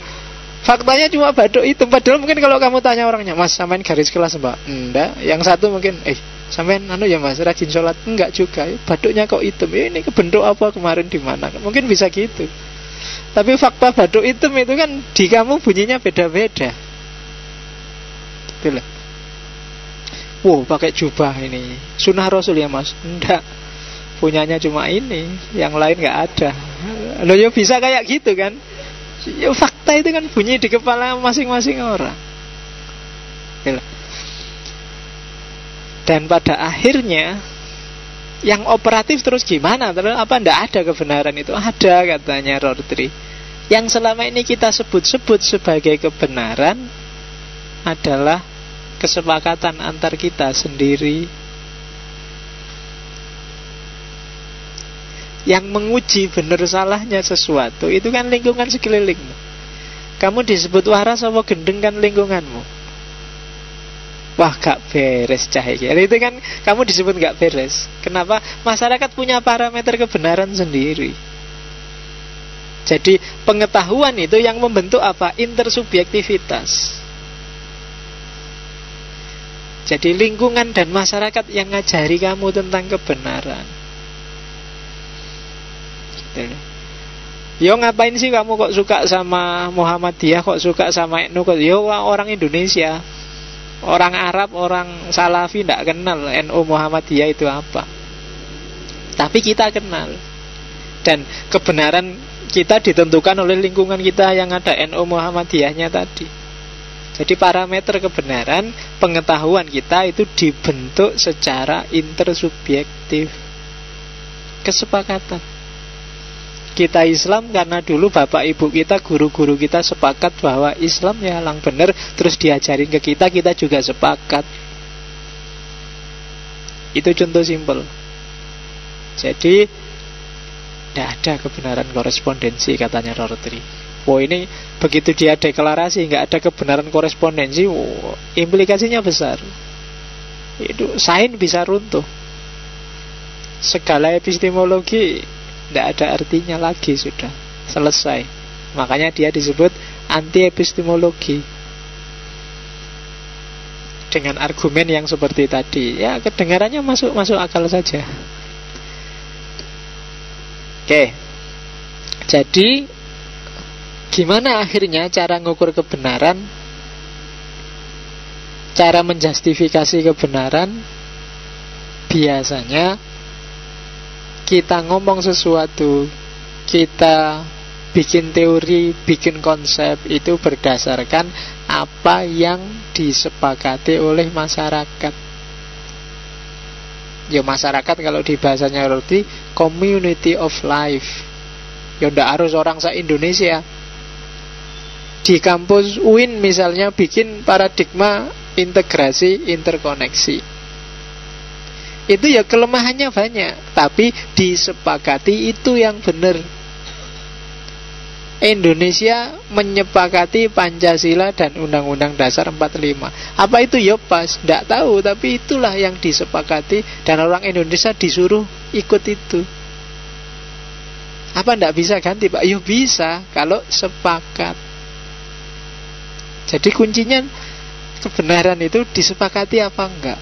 faktanya cuma baduk hitam. Padahal mungkin kalau kamu tanya orangnya, Mas sampean garis keras mbak? Enggak. Yang satu mungkin, sampean ya Mas rajin sholat? Enggak juga. Baduknya kok hitam? Ini kebentuk apa kemarin di mana? Mungkin bisa gitu. Tapi fakta baduk hitam itu kan di kamu bunyinya beda-beda. Gitu loh. Wow, pakai jubah ini sunnah Rasul ya Mas? Enggak, punyanya cuma ini, yang lain nggak ada. Loh ya bisa kayak gitu kan. Ya fakta itu kan bunyi di kepala masing-masing orang. Dan pada akhirnya yang operatif terus gimana? Terus apa ndak ada kebenaran itu? Ada katanya Rorty. Yang selama ini kita sebut-sebut sebagai kebenaran adalah kesepakatan antar kita sendiri. Yang menguji benar salahnya sesuatu itu kan lingkungan sekelilingmu. Kamu disebut waras apa gendeng kan lingkunganmu. Wah gak beres cahaya. Itu kan kamu disebut gak beres. Kenapa? Masyarakat punya parameter kebenaran sendiri. Jadi pengetahuan itu yang membentuk apa? Intersubjektivitas. Jadi lingkungan dan masyarakat yang ngajari kamu tentang kebenaran. Yo ngapain sih kamu kok suka sama Muhammadiyah, kok suka sama NU? Yo orang Indonesia, orang Arab, orang Salafi tidak kenal NU Muhammadiyah itu apa. Tapi kita kenal. Dan kebenaran kita ditentukan oleh lingkungan kita yang ada NU Muhammadiyahnya tadi. Jadi parameter kebenaran pengetahuan kita itu dibentuk secara intersubjektif. Kesepakatan. Kita Islam karena dulu bapak ibu kita, guru-guru kita sepakat bahwa Islam ya yang benar, terus diajarin ke kita, kita juga sepakat. Itu contoh simpel. Jadi tidak ada kebenaran korespondensi katanya Rorty. Ini begitu dia deklarasi nggak ada kebenaran korespondensi, implikasinya besar. Itu sains bisa runtuh. Segala epistemologi tidak ada artinya lagi, sudah selesai. Makanya dia disebut anti epistemologi. Dengan argumen yang seperti tadi, ya kedengarannya masuk akal saja. Oke. Jadi gimana akhirnya cara ngukur kebenaran, cara menjustifikasi kebenaran? Biasanya kita ngomong sesuatu, kita bikin teori, bikin konsep, itu berdasarkan apa yang disepakati oleh masyarakat. Ya masyarakat kalau di bahasanya Rorty, community of life. Ya ndak harus orang se-Indonesia. Di kampus UIN misalnya bikin paradigma integrasi interkoneksi, itu ya kelemahannya banyak, tapi disepakati itu yang benar. Indonesia menyepakati Pancasila dan Undang-Undang Dasar 45. Apa itu? Ya pas, tidak tahu, tapi itulah yang disepakati dan orang Indonesia disuruh ikut itu. Apa tidak bisa ganti, Pak? Ya bisa, kalau sepakat. Jadi kuncinya kebenaran itu disepakati apa enggak.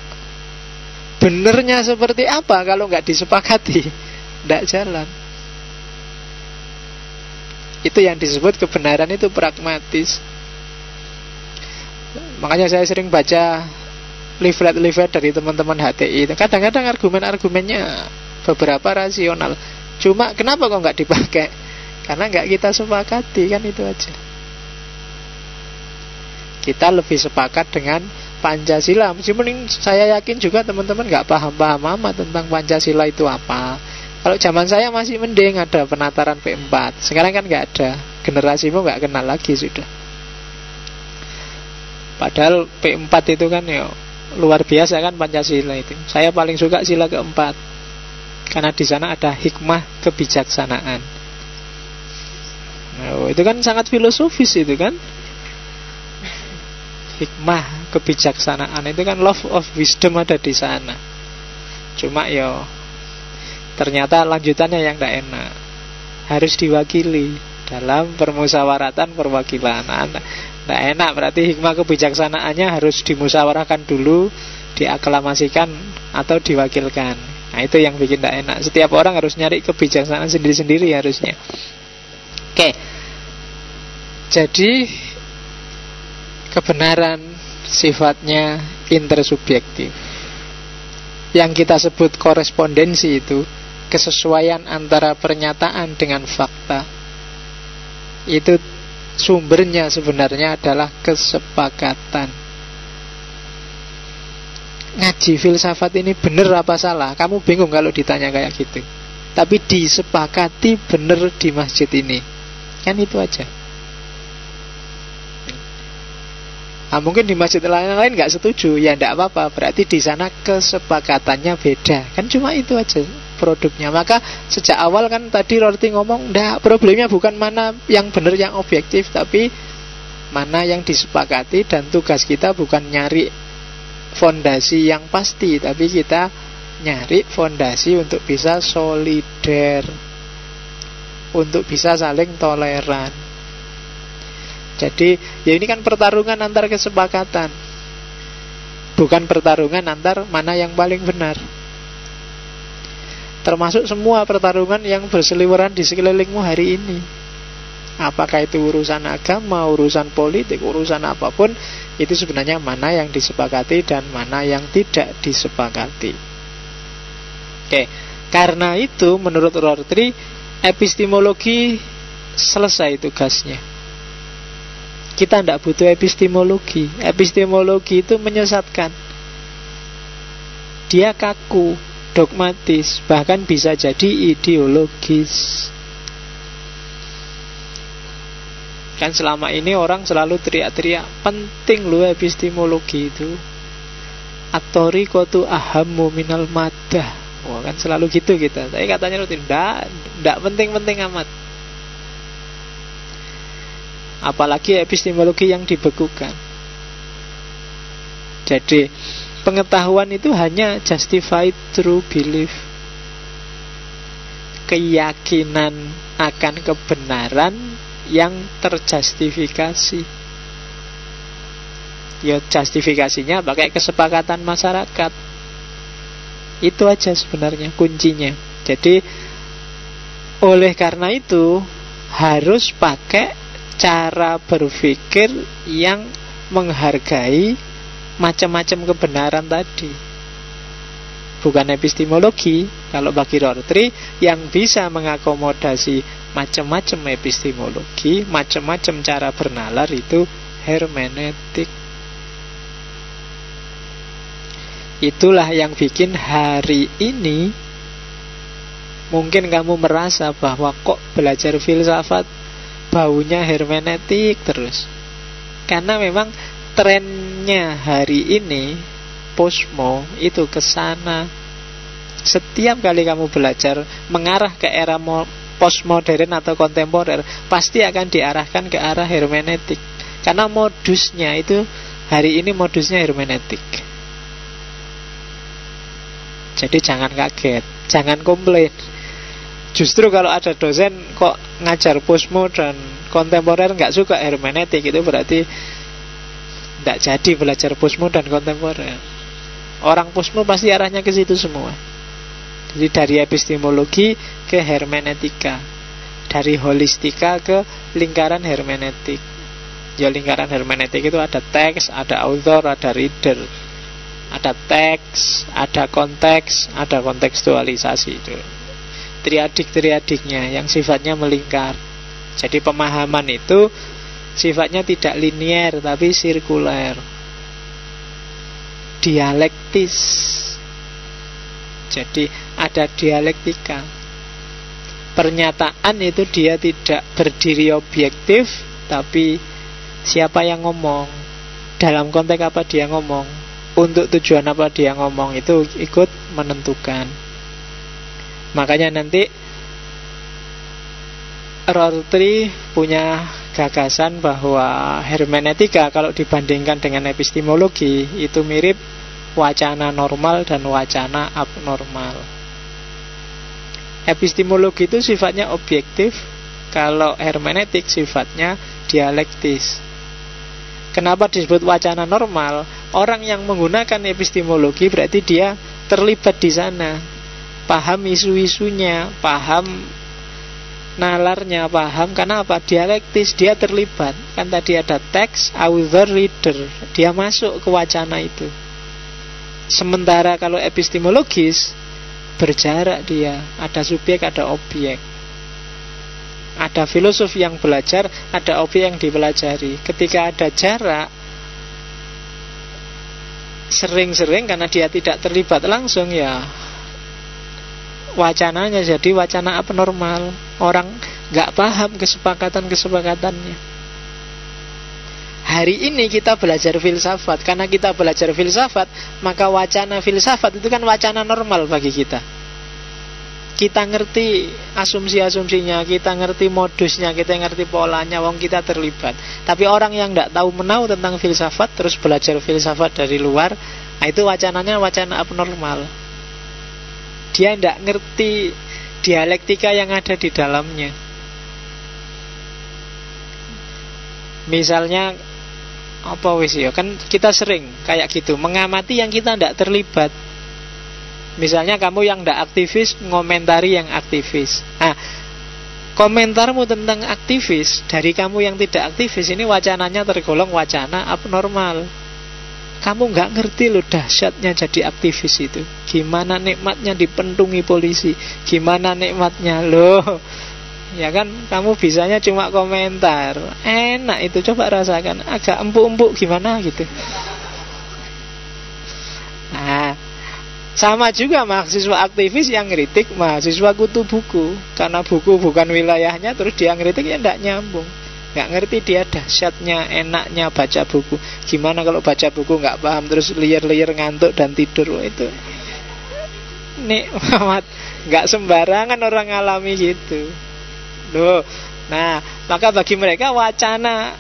Benernya seperti apa kalau enggak disepakati? Tidak jalan. Itu yang disebut kebenaran itu pragmatis. Makanya saya sering baca leaflet-leaflet dari teman-teman HTI. Kadang-kadang argumen-argumennya beberapa rasional. Cuma kenapa kok nggak dipakai? Karena nggak kita sepakati, kan itu aja. Kita lebih sepakat dengan Pancasila. Meskipun saya yakin juga teman-teman nggak paham-paham amat tentang Pancasila itu apa. Kalau zaman saya masih mending ada penataran P4. Sekarang kan nggak ada. Generasimu nggak kenal lagi sudah. Padahal P4 itu kan ya luar biasa kan Pancasila itu. Saya paling suka sila keempat, karena di sana ada hikmah kebijaksanaan. Nah, itu kan sangat filosofis itu kan. Hikmah kebijaksanaan itu kan love of wisdom ada di sana. Cuma ya ternyata lanjutannya yang tidak enak. Harus diwakili dalam permusawaratan perwakilan. Tidak enak, berarti hikmah kebijaksanaannya harus dimusyawarahkan dulu, diaklamasikan atau diwakilkan. Nah itu yang bikin tidak enak. Setiap orang harus nyari kebijaksanaan sendiri-sendiri harusnya. Oke. Jadi kebenaran sifatnya intersubjektif. Yang kita sebut korespondensi itu kesesuaian antara pernyataan dengan fakta. Itu sumbernya sebenarnya adalah kesepakatan. Ngaji filsafat ini benar apa salah? Kamu bingung kalau ditanya kayak gitu. Tapi disepakati benar di masjid ini. Kan itu aja. Nah, mungkin di masjid lain nggak setuju, ya nggak apa-apa. Berarti di sana kesepakatannya beda. Kan cuma itu aja produknya. Maka sejak awal kan tadi Rorty ngomong, nggak, problemnya bukan mana yang benar yang objektif, tapi mana yang disepakati. Dan tugas kita bukan nyari fondasi yang pasti, tapi kita nyari fondasi untuk bisa solider, untuk bisa saling toleran. Jadi ya ini kan pertarungan antar kesepakatan, bukan pertarungan antar mana yang paling benar. Termasuk semua pertarungan yang berseliweran di sekelilingmu hari ini. Apakah itu urusan agama, urusan politik, urusan apapun, itu sebenarnya mana yang disepakati dan mana yang tidak disepakati. Oke, karena itu menurut Rorty, epistemologi selesai tugasnya. Kita tidak butuh epistemologi. Epistemologi itu menyesatkan. Dia kaku, dogmatis, bahkan bisa jadi ideologis. Kan selama ini orang selalu teriak-teriak, penting loh epistemologi itu. At-thariqatu ahammu minal madah. Wah, kan selalu gitu kita. Tapi katanya tidak penting-penting amat. Apalagi epistemologi yang dibekukan. Jadi pengetahuan itu hanya justified true belief, keyakinan akan kebenaran yang terjustifikasi. Ya justifikasinya pakai kesepakatan masyarakat. Itu aja sebenarnya kuncinya. Jadi oleh karena itu harus pakai cara berpikir yang menghargai macam-macam kebenaran tadi. Bukan epistemologi. Kalau bagi Rorty, yang bisa mengakomodasi macam-macam epistemologi, macam-macam cara bernalar itu hermeneutik. Itulah yang bikin hari ini mungkin kamu merasa bahwa kok belajar filsafat baunya hermeneutik terus. Karena memang trennya hari ini posmo itu ke sana. Setiap kali kamu belajar mengarah ke era postmodern atau kontemporer, pasti akan diarahkan ke arah hermeneutik. Karena modusnya itu hari ini modusnya hermeneutik. Jadi jangan kaget, jangan komplain. Justru kalau ada dosen kok ngajar posmo dan kontemporer nggak suka hermeneutik, itu berarti tidak jadi belajar posmo dan kontemporer. Orang posmo pasti arahnya ke situ semua. Jadi dari epistemologi ke hermeneutika, dari holistika ke lingkaran hermeneutik. Ya lingkaran hermeneutik itu ada teks, ada author, ada reader. Ada teks, ada konteks, ada kontekstualisasi. Itu triadik-triadiknya yang sifatnya melingkar. Jadi pemahaman itu sifatnya tidak linier tapi sirkuler, dialektis. Jadi ada dialektika. Pernyataan itu dia tidak berdiri objektif, tapi siapa yang ngomong, dalam konteks apa dia ngomong, untuk tujuan apa dia ngomong, itu ikut menentukan. Makanya nanti Rorty punya gagasan bahwa hermeneutika kalau dibandingkan dengan epistemologi itu mirip wacana normal dan wacana abnormal. Epistemologi itu sifatnya objektif, kalau hermeneutik sifatnya dialektis. Kenapa disebut wacana normal? Orang yang menggunakan epistemologi berarti dia terlibat di sana, paham isu-isunya, paham nalarnya, paham. Karena apa? Dialektis, dia terlibat. Kan tadi ada teks, author, reader, dia masuk ke wacana itu. Sementara kalau epistemologis berjarak dia, ada subjek, ada objek. Ada filosof yang belajar, ada objek yang dipelajari. Ketika ada jarak, sering-sering karena dia tidak terlibat langsung, ya wacananya jadi wacana abnormal. Orang gak paham kesepakatan-kesepakatannya. Hari ini kita belajar filsafat. Karena kita belajar filsafat, maka wacana filsafat itu kan wacana normal bagi kita. Kita ngerti asumsi-asumsinya, kita ngerti modusnya, kita ngerti polanya, wong kita terlibat. Tapi orang yang tidak tahu menau tentang filsafat terus belajar filsafat dari luar, nah itu wacananya wacana abnormal. Dia tidak ngerti dialektika yang ada di dalamnya. Misalnya apa wis ya, kan kita sering kayak gitu mengamati yang kita tidak terlibat. Misalnya kamu yang tidak aktivis ngomentari yang aktivis. Nah, komentarmu tentang aktivis dari kamu yang tidak aktivis ini wacananya tergolong wacana abnormal. Kamu nggak ngerti loh dahsyatnya jadi aktivis itu. Gimana nikmatnya dipentungi polisi, gimana nikmatnya loh. Ya kan, kamu bisanya cuma komentar. Enak itu, coba rasakan. Agak empuk-empuk gimana gitu. Nah, sama juga mahasiswa aktivis yang ngeritik mahasiswa kutu buku. Karena buku bukan wilayahnya, terus dia ngeritik, ya tidak nyambung. Gak ngerti dia dahsyatnya, enaknya baca buku. Gimana kalau baca buku gak paham, terus liar-liar ngantuk dan tidur. Itu nikmat. Gak sembarangan orang alami gitu loh. Nah, maka bagi mereka wacana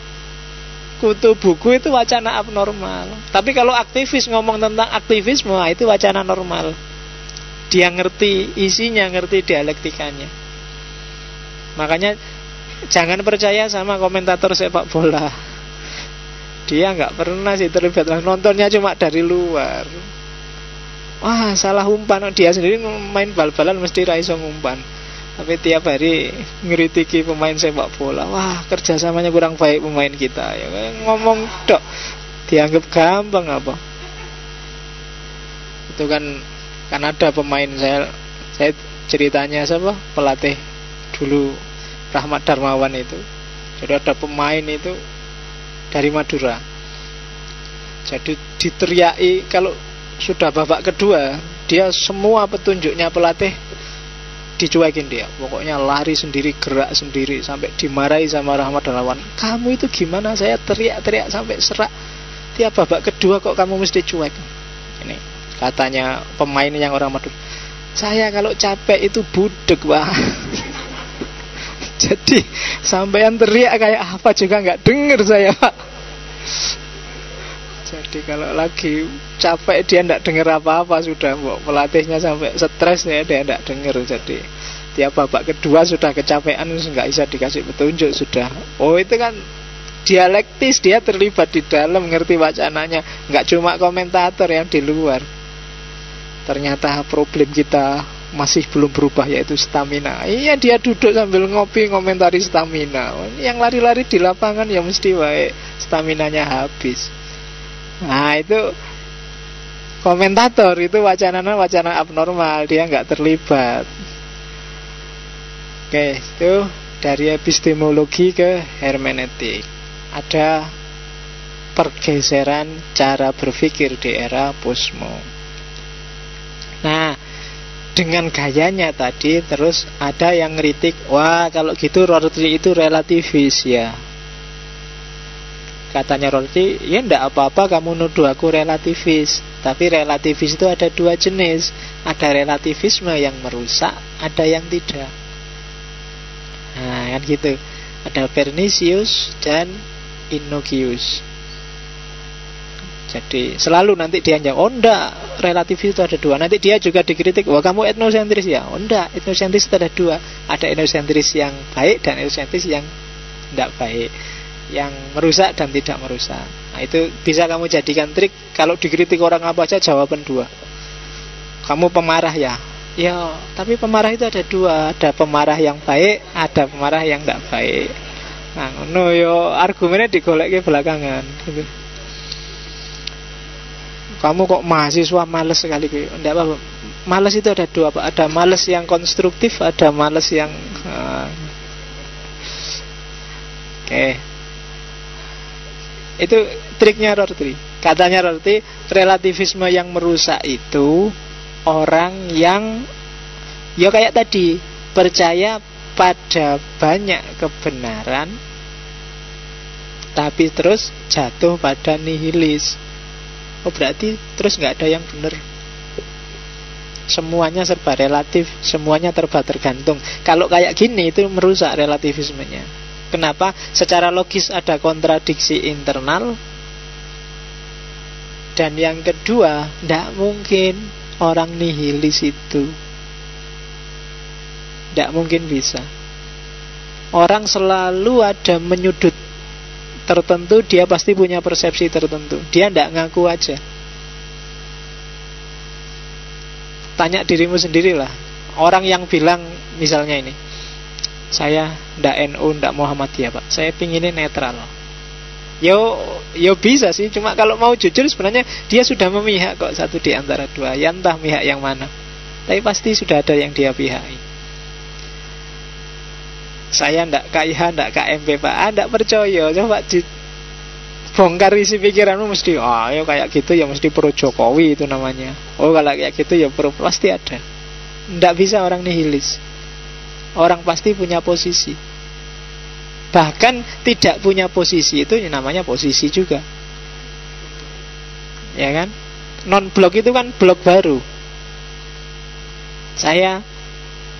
kutu buku itu wacana abnormal. Tapi kalau aktivis ngomong tentang aktivisme, itu wacana normal. Dia ngerti isinya, ngerti dialektikanya. Makanya Jangan percaya sama komentator sepak bola. Dia nggak pernah sih terlibat, nontonnya cuma dari luar. Wah, salah umpan, dia sendiri main bal-balan mesti raiso ngumpan. Tapi tiap hari ngritiki pemain sepak bola. Wah, kerjasamanya kurang baik pemain kita. Ya, ngomong dok, dianggap gampang apa? Itu kan ada pemain saya ceritanya siapa? Pelatih dulu Rahmat Darmawan itu. Jadi ada pemain itu dari Madura. Jadi diteriaki kalau sudah babak kedua, dia semua petunjuknya pelatih dicuekin dia. Pokoknya lari sendiri, gerak sendiri, sampai dimarahi sama Rahmat Darmawan. Kamu itu gimana? Saya teriak-teriak sampai serak. Tiap babak kedua kok kamu mesti cuek. Ini katanya pemain yang orang Madura. Saya kalau capek itu budek, Pak. Jadi sampean teriak kayak apa juga nggak denger saya, Pak. Jadi kalau lagi capek dia nggak denger apa-apa sudah. Pelatihnya sampai stres ya, dia nggak denger. Jadi tiap babak kedua sudah kecapean, nggak bisa dikasih petunjuk sudah. Oh, itu kan dialektis, dia terlibat di dalam, ngerti wacananya. Nggak cuma komentator yang di luar. Ternyata problem kita masih belum berubah, yaitu stamina. Iya, dia duduk sambil ngopi ngomentari stamina. Yang lari-lari di lapangan ya mesti baik staminanya habis. Nah, itu komentator, itu wacana abnormal, dia nggak terlibat. Oke, itu dari epistemologi ke hermeneutik. Ada pergeseran cara berpikir di era posmo. Nah, dengan gayanya tadi, terus ada yang ngeritik, wah kalau gitu Rorty itu relativis ya. Katanya Rorty, ya ndak apa-apa kamu nuduh aku relativis. Tapi relativis itu ada dua jenis. Ada relativisme yang merusak, ada yang tidak. Nah kan gitu. Ada pernicious dan innocuous. Jadi selalu nanti dia jawab, oh enggak, relativis itu ada dua. Nanti dia juga dikritik, wah kamu etnosentris ya. Oh enggak, etnosentris itu ada dua. Ada etnosentris yang baik dan etnosentris yang enggak baik, yang merusak dan tidak merusak. Nah itu bisa kamu jadikan trik. Kalau dikritik orang apa aja, jawaban dua. Kamu pemarah ya. Ya, tapi pemarah itu ada dua. Ada pemarah yang baik, ada pemarah yang enggak baik. Nah, no yo argumennya digolek ke belakangan gitu. Kamu kok mahasiswa males sekali gitu. Enggak apa-apa. Males itu ada dua, Pak. Ada males yang konstruktif, ada males yang Oke. Itu triknya Rorty. Katanya Rorty, relativisme yang merusak itu orang yang ya kayak tadi, percaya pada banyak kebenaran tapi terus jatuh pada nihilis. Oh berarti terus nggak ada yang benar. Semuanya serba relatif, semuanya tergantung. Kalau kayak gini itu merusak relativismenya. Kenapa? Secara logis ada kontradiksi internal. Dan yang kedua, tidak mungkin orang nihilis itu. Tidak mungkin bisa. Orang selalu ada menyudut tertentu, dia pasti punya persepsi tertentu. Dia tidak ngaku aja. Tanya dirimu sendirilah. Orang yang bilang misalnya ini, saya ndak NU, ndak Muhammadiyah, Pak. Saya pinginnya netral. Yo bisa sih, cuma kalau mau jujur sebenarnya dia sudah memihak kok satu di antara dua. Ya entah pihak yang mana. Tapi pasti sudah ada yang dia pihaki. Saya ndak KIH, ndak KMP, Pak. Ndak percaya. Coba bongkar isi pikiranmu, mesti ya kayak gitu ya mesti pro Jokowi itu namanya. Oh kalau kayak gitu ya pro, pasti ada. Ndak bisa orang nihilis. Orang pasti punya posisi. Bahkan tidak punya posisi itu namanya posisi juga. Ya kan? Non-blok itu kan blok baru. Saya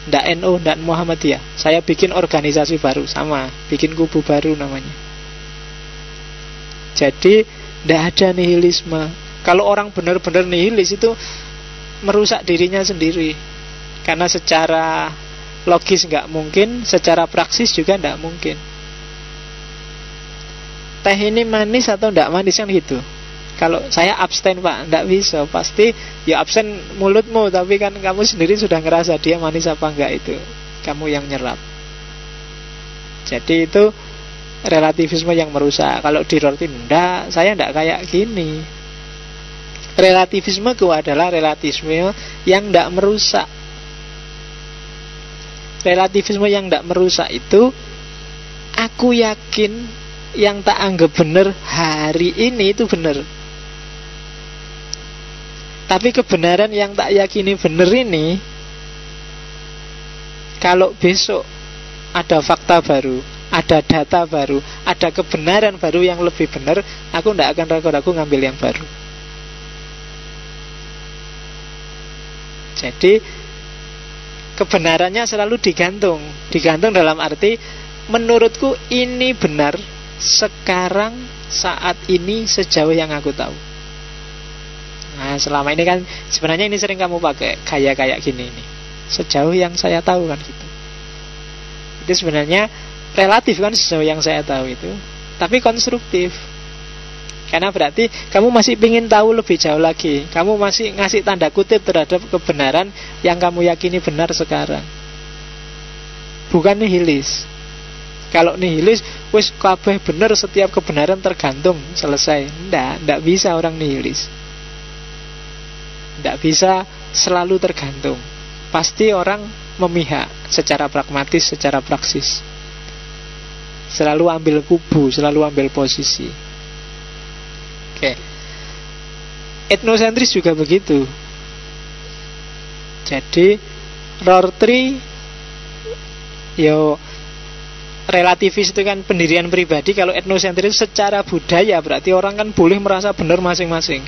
ndak NU, ndak Muhammadiyah. Saya bikin organisasi baru, sama, bikin kubu baru namanya. Jadi ndak ada nihilisme. Kalau orang benar-benar nihilis itu merusak dirinya sendiri. Karena secara logis nggak mungkin, secara praksis juga nggak mungkin. Teh ini manis atau nggak manis kan gitu. Kalau saya abstain Pak, nggak bisa. Pasti ya abstain mulutmu, tapi kan kamu sendiri sudah ngerasa dia manis apa enggak, itu kamu yang nyerap. Jadi itu relativisme yang merusak. Kalau di roti enggak, saya enggak kayak gini. Relativisme itu adalah relativisme yang enggak merusak. Relativisme yang enggak merusak itu, aku yakin yang tak anggap benar hari ini itu benar. Tapi kebenaran yang tak yakini benar ini, kalau besok ada fakta baru, ada data baru, ada kebenaran baru yang lebih benar, aku tidak akan ragu-ragu ngambil yang baru. Jadi kebenarannya selalu digantung. Digantung dalam arti, menurutku ini benar sekarang, saat ini, sejauh yang aku tahu. Nah, selama ini kan sebenarnya ini sering kamu pakai gaya kayak gini nih. Sejauh yang saya tahu kan gitu. Itu sebenarnya relatif kan, sejauh yang saya tahu itu, tapi konstruktif. Karena berarti kamu masih ingin tahu lebih jauh lagi. Kamu masih ngasih tanda kutip terhadap kebenaran yang kamu yakini benar sekarang. Bukan nihilis. Kalau nihilis, wis kabeh benar, setiap kebenaran tergantung, selesai. Ndak bisa orang nihilis. Ndak bisa selalu tergantung. Pasti orang memihak secara pragmatis, secara praksis. Selalu ambil kubu, selalu ambil posisi. Oke. Etnosentris juga begitu. Jadi Rorty, yo relativis itu kan pendirian pribadi. Kalau etnosentris secara budaya, berarti orang kan boleh merasa benar masing-masing.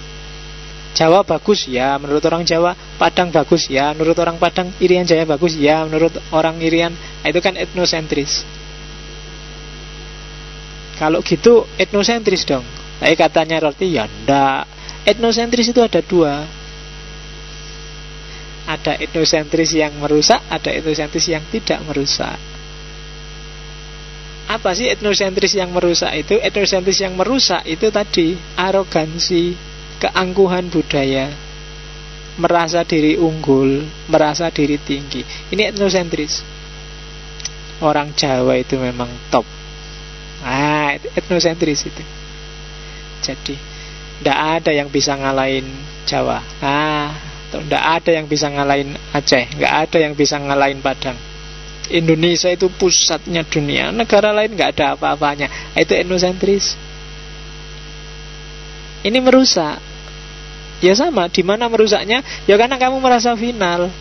Jawa bagus ya menurut orang Jawa, Padang bagus ya menurut orang Padang, Irian Jaya bagus ya menurut orang Irian. Itu kan etnosentris. Kalau gitu etnosentris dong. Tapi katanya Rorty, ya ndak. Etnosentris itu ada dua. Ada etnosentris yang merusak, ada etnosentris yang tidak merusak. Apa sih etnosentris yang merusak itu? Etnosentris yang merusak itu tadi arogansi, keangkuhan budaya, merasa diri unggul, merasa diri tinggi. Ini etnosentris. Orang Jawa itu memang top. Etnosentris itu. Jadi tidak ada yang bisa ngalahin Jawa. Tidak ada yang bisa ngalahin Aceh. Tidak ada yang bisa ngalahin Padang. Indonesia itu pusatnya dunia. Negara lain tidak ada apa-apanya. Itu etnosentris. Ini merusak. Ya sama. Di mana merusaknya? Ya karena kamu merasa final.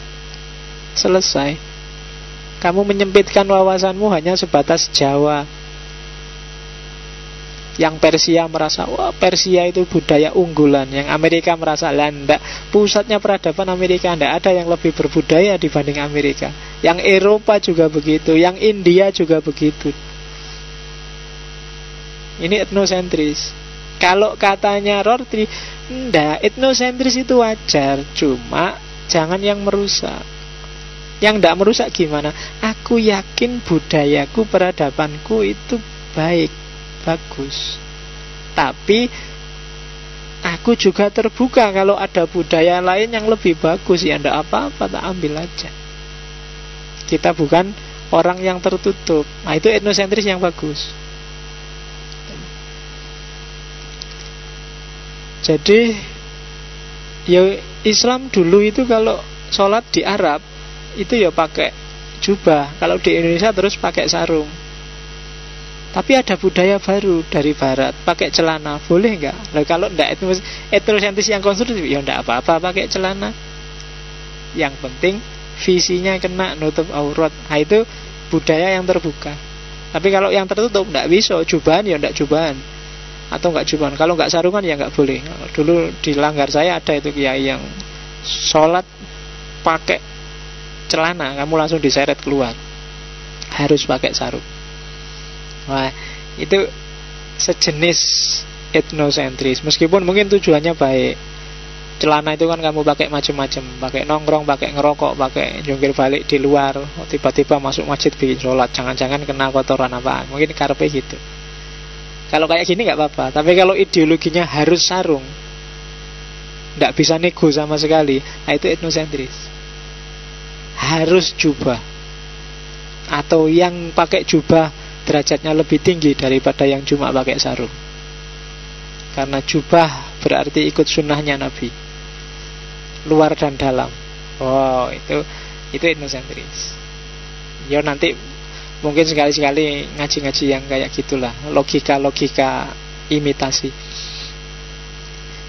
Selesai. Kamu menyempitkan wawasanmu hanya sebatas Jawa. Yang Persia merasa, wah Persia itu budaya unggulan. Yang Amerika merasa, landak, pusatnya peradaban Amerika, tidak ada yang lebih berbudaya dibanding Amerika. Yang Eropa juga begitu, yang India juga begitu. Ini etnosentris. Kalau katanya Rorty, enggak, etnosentris itu wajar, cuma jangan yang merusak. Yang tidak merusak gimana? Aku yakin budayaku, peradabanku itu baik, bagus. Tapi aku juga terbuka kalau ada budaya lain yang lebih bagus. Ya tidak apa-apa, tak ambil aja. Kita bukan orang yang tertutup. Nah itu etnosentris yang bagus. Jadi ya Islam dulu itu kalau sholat di Arab itu ya pakai jubah. Kalau di Indonesia terus pakai sarung. Tapi ada budaya baru dari barat, pakai celana, boleh nggak? Nah, kalau enggak etnosentris yang konstruktif, ya enggak apa-apa pakai celana. Yang penting visinya kena, nutup aurat. Nah itu budaya yang terbuka. Tapi kalau yang tertutup enggak bisa, jubahan ya enggak jubahan. Atau enggak jubahan. Kalau enggak sarungan ya enggak boleh. Dulu di Langgar saya ada itu kiai yang sholat pakai celana, kamu langsung diseret keluar. Harus pakai sarung. Wah, itu sejenis etnosentris. Meskipun mungkin tujuannya baik, celana itu kan kamu pakai macam-macam, pakai nongkrong, pakai ngerokok, pakai jungkir balik di luar, tiba-tiba masuk masjid bikin sholat, jangan-jangan kena kotoran apa, mungkin karpe gitu. Kalau kayak gini nggak apa-apa. Tapi kalau ideologinya harus sarung, nggak bisa nego sama sekali, nah itu etnosentris. Harus jubah, atau yang pakai jubah derajatnya lebih tinggi daripada yang cuma pakai sarung. Karena jubah berarti ikut sunnahnya Nabi, luar dan dalam. Oh, itu etnosentris. Ya nanti mungkin sekali-sekali ngaji-ngaji yang kayak gitulah, logika-logika imitasi.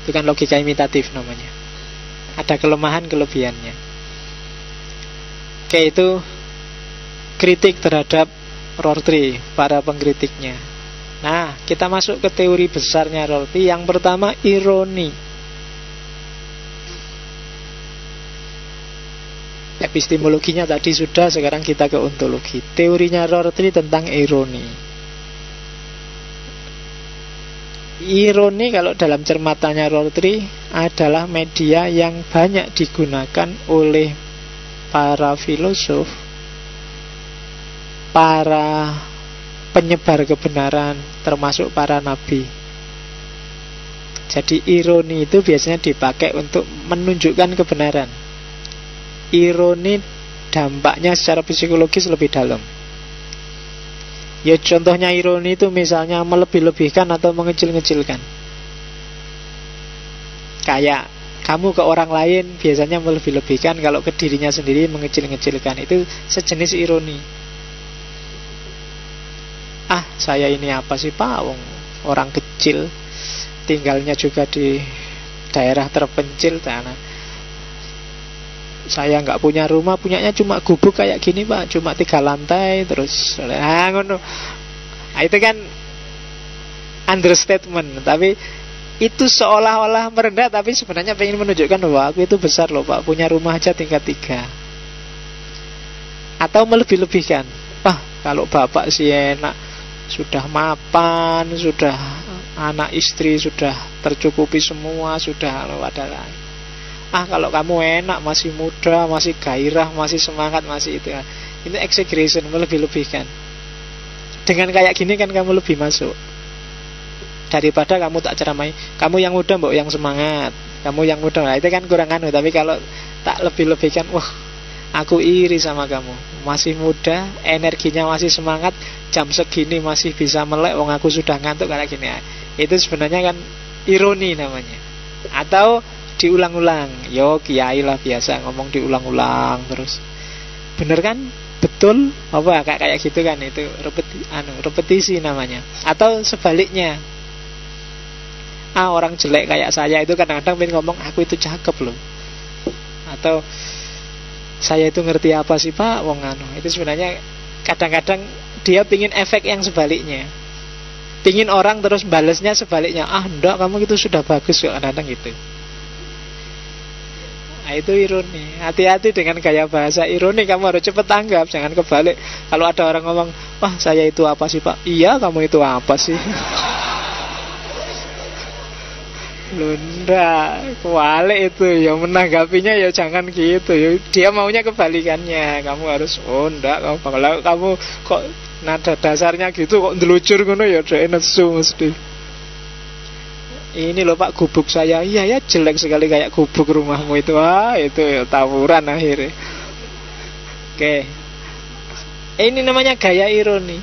Itu kan logika imitatif namanya. Ada kelemahan kelebihannya. Oke, itu kritik terhadap Rorty, para pengkritiknya. Nah, kita masuk ke teori besarnya Rorty. Yang pertama, ironi. Epistemologinya tadi sudah, sekarang kita ke ontologi. Teorinya Rorty tentang ironi. Ironi kalau dalam cermatannya Rorty adalah media yang banyak digunakan oleh para filosof, para penyebar kebenaran, termasuk para nabi. Jadi ironi itu biasanya dipakai untuk menunjukkan kebenaran. Ironi dampaknya secara psikologis lebih dalam. Ya contohnya ironi itu misalnya melebih-lebihkan atau mengecil-ngecilkan. Kayak kamu ke orang lain biasanya melebih-lebihkan, kalau ke dirinya sendiri mengecil-ngecilkan. Itu sejenis ironi. Ah, saya ini apa sih Pak? Orang kecil, tinggalnya juga di daerah terpencil. Saya nggak punya rumah, punyanya cuma gubuk kayak gini Pak, cuma 3 lantai. Terus ngono. Nah, itu kan understatement, tapi itu seolah-olah merendah, tapi sebenarnya pengen menunjukkan bahwa aku itu besar loh Pak, punya rumah aja tingkat 3. Atau melebih-lebihkan, wah kalau bapak sih enak, sudah mapan, sudah anak istri sudah tercukupi semua, sudah adalah. Ah kalau kamu enak, masih muda, masih gairah, masih semangat, masih itu. Itu exaggeration, melebih-lebihkan. Dengan kayak gini kan kamu lebih masuk daripada kamu tak ceramai, kamu yang muda mbok yang semangat, kamu yang muda. Nah, itu kan kurang anu. Tapi kalau tak lebih-lebihkan, wah aku iri sama kamu, masih muda, energinya masih semangat, jam segini masih bisa melek, wong aku sudah ngantuk kayak gini. Itu sebenarnya kan ironi namanya. Atau diulang-ulang. Yo kiai lah biasa ngomong diulang-ulang terus. Bener kan? Betul? Apa kayak gitu kan, itu repetisi namanya. Atau sebaliknya. Orang jelek kayak saya itu kadang-kadang pengen ngomong aku itu cakep loh. Atau saya itu ngerti apa sih Pak, wong anu. Itu sebenarnya kadang-kadang dia pingin efek yang sebaliknya, pingin orang terus balesnya sebaliknya. Ah enggak, kamu itu sudah bagus kok, kadang-kadang gitu. Nah itu ironi. Hati-hati dengan gaya bahasa ironi, kamu harus cepat tanggap, jangan kebalik. Kalau ada orang ngomong, wah saya itu apa sih Pak, iya kamu itu apa sih. Lunda, kualik itu ya, menanggapinya ya jangan gitu ya. Dia maunya kebalikannya. Kamu harus, oh enggak, kalau kamu kok nada dasarnya gitu kok ndelucur ngono ya dhek nesu mesti. Ini loh Pak gubuk saya. Iya ya jelek sekali kayak gubuk rumahmu itu. Itu ya tawuran akhirnya. Oke. Ini namanya gaya ironi.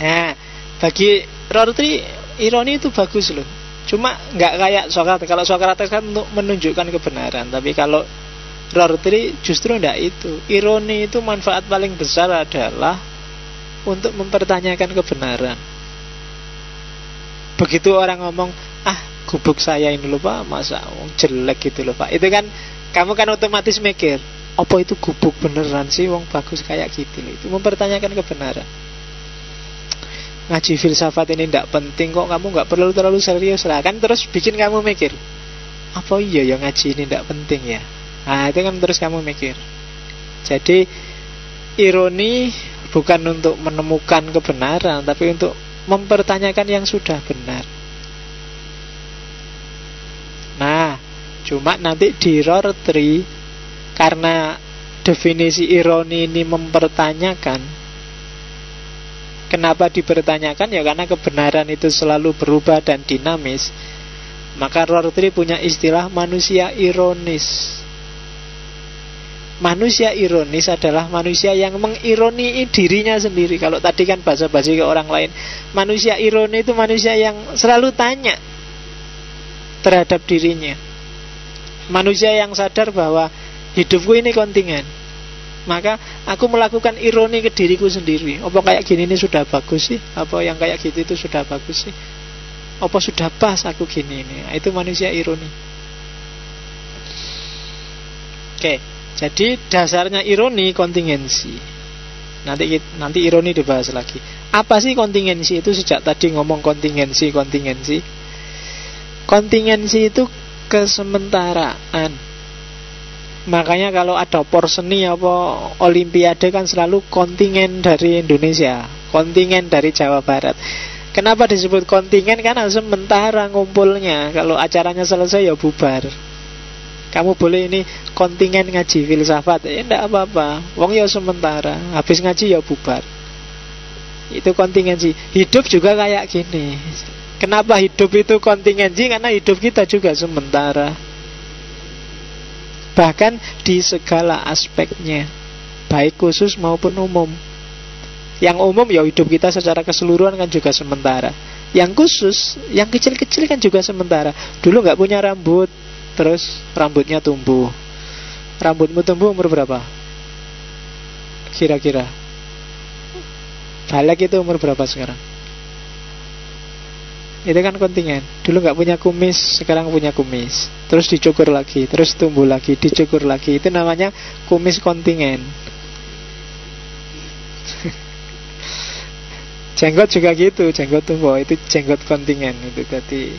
Nah, bagi Rorty ironi itu bagus loh. Cuma nggak kayak Sokrates. Kalau Sokrates kan untuk menunjukkan kebenaran, tapi kalau Rorty justru enggak itu. Ironi itu manfaat paling besar adalah untuk mempertanyakan kebenaran. Begitu orang ngomong, gubuk saya ini loh Pak, masa jelek gitu loh Pak, itu kan kamu kan otomatis mikir, apa itu gubuk beneran sih, wong bagus kayak gitu loh. Itu mempertanyakan kebenaran. Ngaji filsafat ini tidak penting kok, kamu nggak perlu terlalu serius lah kan, terus bikin kamu mikir, apa iya yang ngaji ini tidak penting ya. Nah itu kan terus kamu mikir. Jadi ironi bukan untuk menemukan kebenaran, tapi untuk mempertanyakan yang sudah benar. Nah Cuma nanti di Rorty, karena definisi ironi ini mempertanyakan. Kenapa dipertanyakan? Ya karena kebenaran itu selalu berubah dan dinamis. Maka Rorty punya istilah manusia ironis. Manusia ironis adalah manusia yang mengironi dirinya sendiri. Kalau tadi kan basa-basi ke orang lain, manusia ironi itu manusia yang selalu tanya terhadap dirinya. Manusia yang sadar bahwa hidupku ini kontingen, maka aku melakukan ironi ke diriku sendiri. Apa kayak gini ini sudah bagus sih? Apa yang kayak gitu itu sudah bagus sih? Apa sudah pas aku gini ini? Itu manusia ironi. Oke, jadi dasarnya ironi kontingensi. Nanti ironi dibahas lagi. Apa sih kontingensi itu? Sejak tadi ngomong kontingensi. Kontingensi itu kesementaraan. Makanya kalau ada porseni apa olimpiade kan selalu kontingen dari Indonesia, kontingen dari Jawa Barat. Kenapa disebut kontingen? Karena sementara ngumpulnya. Kalau acaranya selesai ya bubar. Kamu boleh ini kontingen ngaji filsafat, ya enggak apa-apa. Wong ya sementara, habis ngaji ya bubar. Itu kontingensi. Hidup juga kayak gini. Kenapa hidup itu kontingensi? Karena hidup kita juga sementara. Bahkan di segala aspeknya, baik khusus maupun umum. Yang umum ya hidup kita secara keseluruhan kan juga sementara. Yang khusus, yang kecil-kecil kan juga sementara. Dulu gak punya rambut, terus rambutnya tumbuh. Rambutmu tumbuh umur berapa? Kira-kira balik itu umur berapa sekarang? Itu kan kontingen. Dulu gak punya kumis, sekarang punya kumis. Terus dicukur lagi, terus tumbuh lagi, dicukur lagi. Itu namanya kumis kontingen. Jenggot juga gitu, jenggot tumbuh, itu jenggot kontingen. Itu tadi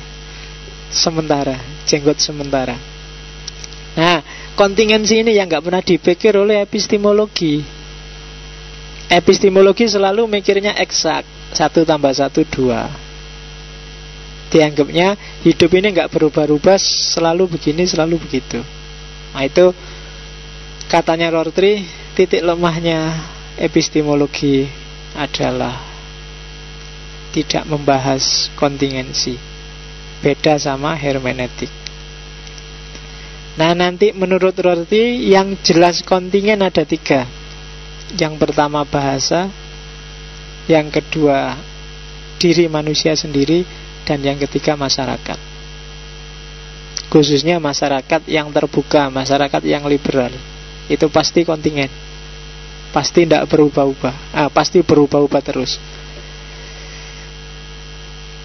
sementara, jenggot sementara. Nah, kontingensi ini yang gak pernah dipikir oleh epistemologi. Epistemologi selalu mikirnya eksak, 1 tambah 1 2. Dianggapnya hidup ini gak berubah-ubah, selalu begini, selalu begitu. Nah itu katanya Rorty, titik lemahnya epistemologi adalah tidak membahas kontingensi. Beda sama hermeneutik. Nah nanti menurut Rorty yang jelas kontingen ada 3. Yang pertama bahasa, yang kedua diri manusia sendiri, dan yang ketiga masyarakat. Khususnya masyarakat yang terbuka, masyarakat yang liberal. Itu pasti kontingen. Pasti tidak berubah-ubah. Pasti berubah-ubah terus.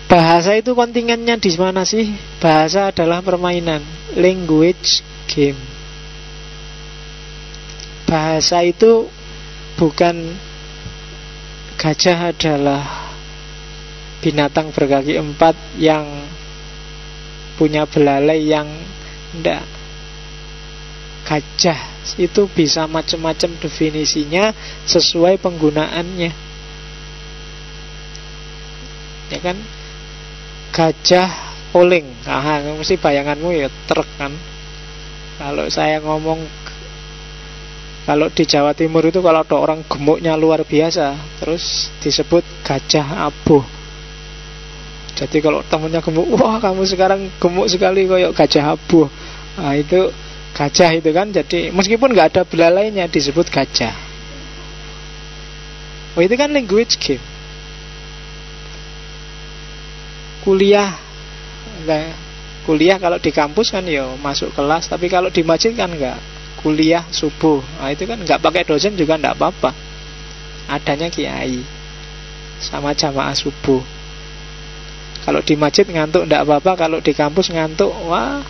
Bahasa itu kontingennya di mana sih? Bahasa adalah permainan, language game. Bahasa itu bukan gajah adalah binatang berkaki 4 yang punya belalai yang enggak. Gajah itu bisa macam-macam definisinya sesuai penggunaannya. Ya kan? Gajah oling, mesti bayanganmu ya truk kan. Kalau saya ngomong, kalau di Jawa Timur itu kalau ada orang gemuknya luar biasa, terus disebut gajah abuh. Jadi kalau temennya gemuk, wah kamu sekarang gemuk sekali kayak gajah abuh. Nah itu gajah itu kan. Jadi meskipun gak ada belalainya disebut gajah. Oh itu kan language game. Kuliah kalau di kampus kan ya masuk kelas, tapi kalau di masjid kan enggak. Kuliah subuh, nah itu kan enggak pakai dosen juga enggak apa-apa. Adanya kiai sama jamaah subuh. Kalau di masjid ngantuk enggak apa-apa, kalau di kampus ngantuk, wah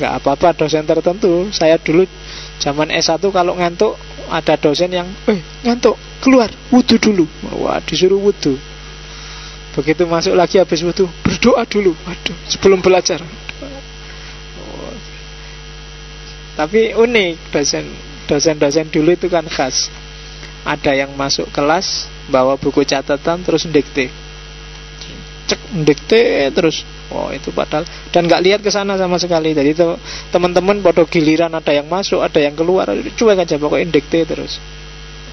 enggak apa-apa dosen tertentu. Saya dulu zaman S1 kalau ngantuk ada dosen yang ngantuk, keluar, wudu dulu. Wah, disuruh wudu. Begitu masuk lagi habis wudu, berdoa dulu. Waduh, sebelum belajar. Tapi unik dosen-dosen dulu itu kan khas. Ada yang masuk kelas bawa buku catatan terus ndikte. Cek ndikte terus Oh itu padahal, dan nggak lihat ke sana sama sekali. Jadi itu teman-teman pada giliran ada yang masuk, ada yang keluar, cuek aja pokoknya dikte terus.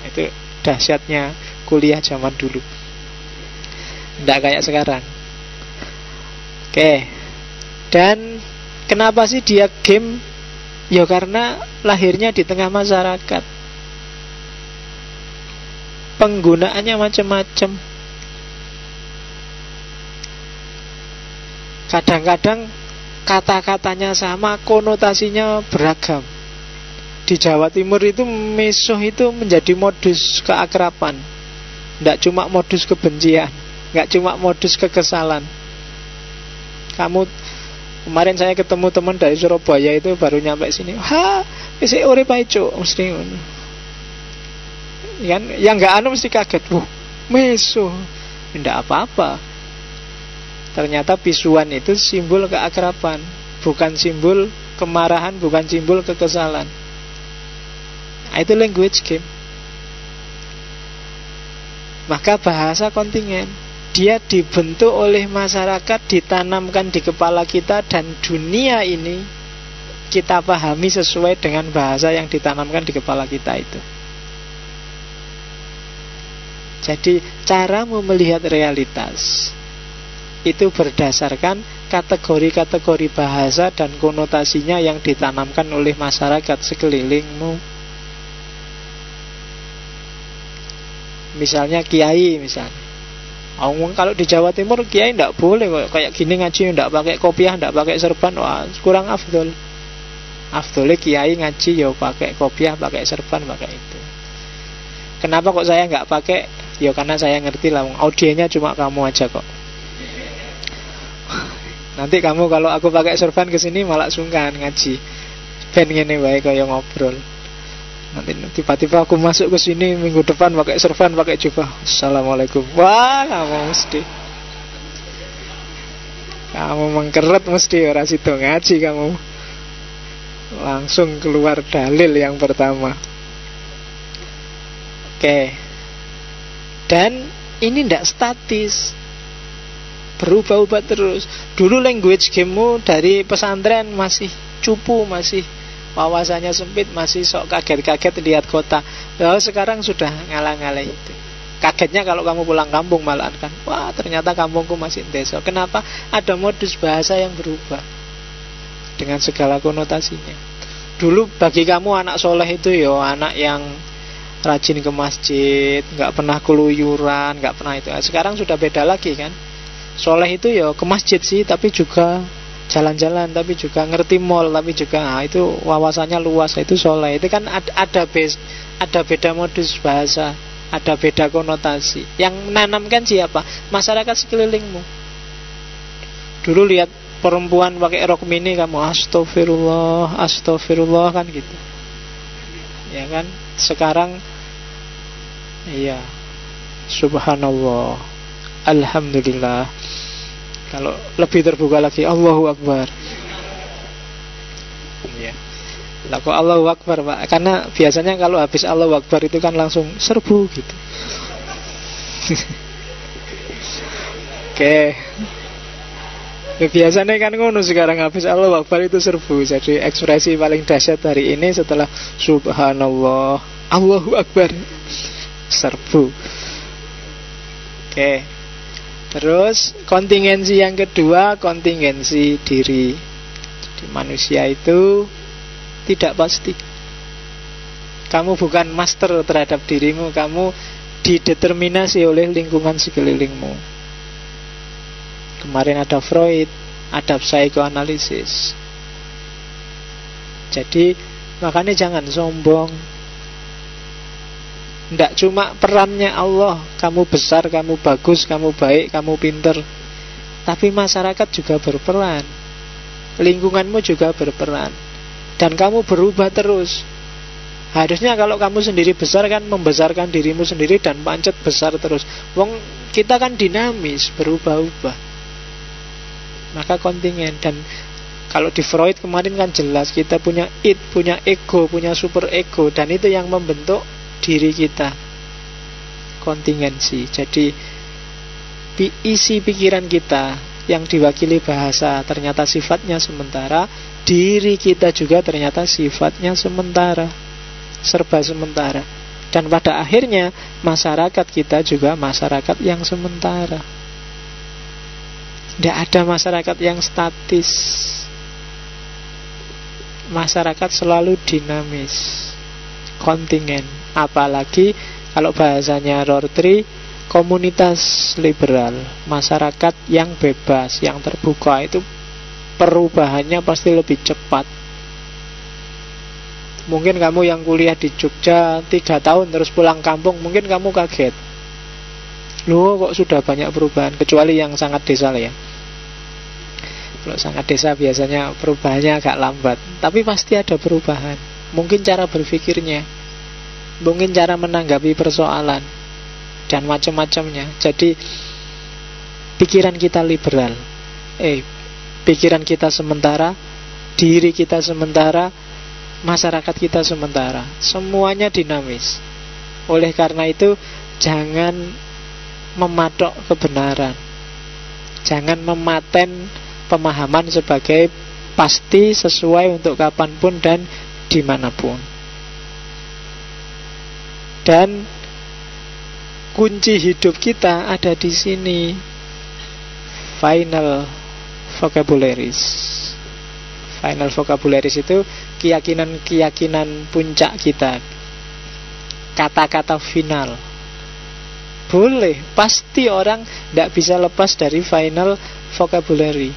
Itu dahsyatnya kuliah zaman dulu. Nggak kayak sekarang. Oke. Dan kenapa sih dia game? Ya karena lahirnya di tengah masyarakat. Penggunaannya macam-macam. Kadang-kadang kata-katanya sama, konotasinya beragam. Di Jawa Timur itu mesuh itu menjadi modus keakraban. Tidak cuma modus kebencian, nggak cuma modus kekesalan. Kemarin saya ketemu teman dari Surabaya itu baru nyampe sini. Isi urip ae cuk, mesti ngono. Yang nggak mesti kaget. Mesuh. Tidak apa-apa. Ternyata bisuan itu simbol keakraban, bukan simbol kemarahan, bukan simbol kekesalan. Nah, itu language game. Maka bahasa kontingen, dia dibentuk oleh masyarakat, ditanamkan di kepala kita, dan dunia ini kita pahami sesuai dengan bahasa yang ditanamkan di kepala kita itu. Jadi caramu melihat realitas itu berdasarkan kategori-kategori bahasa dan konotasinya yang ditanamkan oleh masyarakat sekelilingmu. Misalnya kiai, misalnya. Kalau di Jawa Timur kiai tidak boleh kayak gini ngaji, tidak pakai kopiah, tidak pakai serban, wah kurang afdol. Afdolnya kiai ngaji ya pakai kopiah, pakai serban, pakai itu. Kenapa kok saya nggak pakai? Ya karena saya ngerti lah, audiennya cuma kamu aja kok. Nanti kamu kalau aku pakai serban kesini malah sungkan ngaji. Ben ngene wae kaya ngobrol. Nanti tiba-tiba aku masuk ke sini minggu depan pakai serban, pakai jubah. Assalamualaikum. Wah, kamu mengkeret mesti ora sido ngaji kamu. Langsung keluar dalil yang pertama. Oke. Dan ini tidak statis, berubah-ubah terus. Dulu language gamemu dari pesantren masih cupu, masih wawasannya sempit, masih sok kaget-kaget lihat kota. Lalu sekarang sudah ngalah-ngalah itu. Kagetnya kalau kamu pulang kampung malahan kan, wah ternyata kampungku masih desa. Kenapa? Ada modus bahasa yang berubah dengan segala konotasinya. Dulu bagi kamu anak soleh itu yo anak yang rajin ke masjid, nggak pernah keluyuran, nggak pernah itu. Sekarang sudah beda lagi kan. Soleh itu ya ke masjid sih, tapi juga jalan-jalan, tapi juga ngerti mall, tapi juga itu wawasannya luas, itu soleh. Itu kan ada beda modus bahasa, ada beda konotasi. Yang menanamkan siapa? Masyarakat sekelilingmu. Dulu lihat perempuan pakai rok mini, kamu astagfirullah, astagfirullah kan gitu. Ya kan? Sekarang iya, subhanallah, alhamdulillah. Kalau lebih terbuka lagi, Allahu Akbar. Iya. Lah kok Allahu Akbar, Pak? Karena biasanya kalau habis Allahu Akbar itu kan langsung serbu gitu. Oke. Ya, biasanya kan ngono sekarang habis Allahu Akbar itu serbu. Jadi ekspresi paling dahsyat hari ini setelah subhanallah, Allahu Akbar, serbu. Oke. Terus kontingensi yang kedua, kontingensi diri. Jadi manusia itu tidak pasti. Kamu bukan master terhadap dirimu, kamu dideterminasi oleh lingkungan sekelilingmu. Kemarin ada Freud, ada psikoanalisis. Jadi makanya jangan sombong. Tidak cuma perannya Allah, kamu besar, kamu bagus, kamu baik, kamu pinter, tapi masyarakat juga berperan, lingkunganmu juga berperan, dan kamu berubah terus. Harusnya kalau kamu sendiri besar kan membesarkan dirimu sendiri dan pancet besar terus. Wong kita kan dinamis, berubah-ubah. Maka kontingen. Dan kalau di Freud kemarin kan jelas kita punya id, punya ego, punya super ego, dan itu yang membentuk diri kita. Kontingensi. Jadi isi pikiran kita, yang diwakili bahasa ternyata sifatnya sementara, diri kita juga ternyata sifatnya sementara, serba sementara. Dan pada akhirnya masyarakat kita juga masyarakat yang sementara. Tidak ada masyarakat yang statis. Masyarakat selalu dinamis, kontingen. Apalagi kalau bahasanya Rorty, komunitas liberal, masyarakat yang bebas, yang terbuka, itu perubahannya pasti lebih cepat. Mungkin kamu yang kuliah di Jogja 3 tahun terus pulang kampung, mungkin kamu kaget, loh kok sudah banyak perubahan. Kecuali yang sangat desa lah ya. Kalau sangat desa biasanya perubahannya agak lambat, tapi pasti ada perubahan. Mungkin cara berpikirnya, mungkin cara menanggapi persoalan, dan macam-macamnya. Jadi pikiran kita liberal, pikiran kita sementara, diri kita sementara, masyarakat kita sementara, semuanya dinamis. Oleh karena itu jangan mematok kebenaran, jangan mematen pemahaman sebagai pasti sesuai untuk kapanpun dan dimanapun. Dan kunci hidup kita ada di sini, final vocabularies. Final vocabularies itu keyakinan-keyakinan puncak kita, kata-kata final. Boleh, pasti orang tidak bisa lepas dari final vocabulary.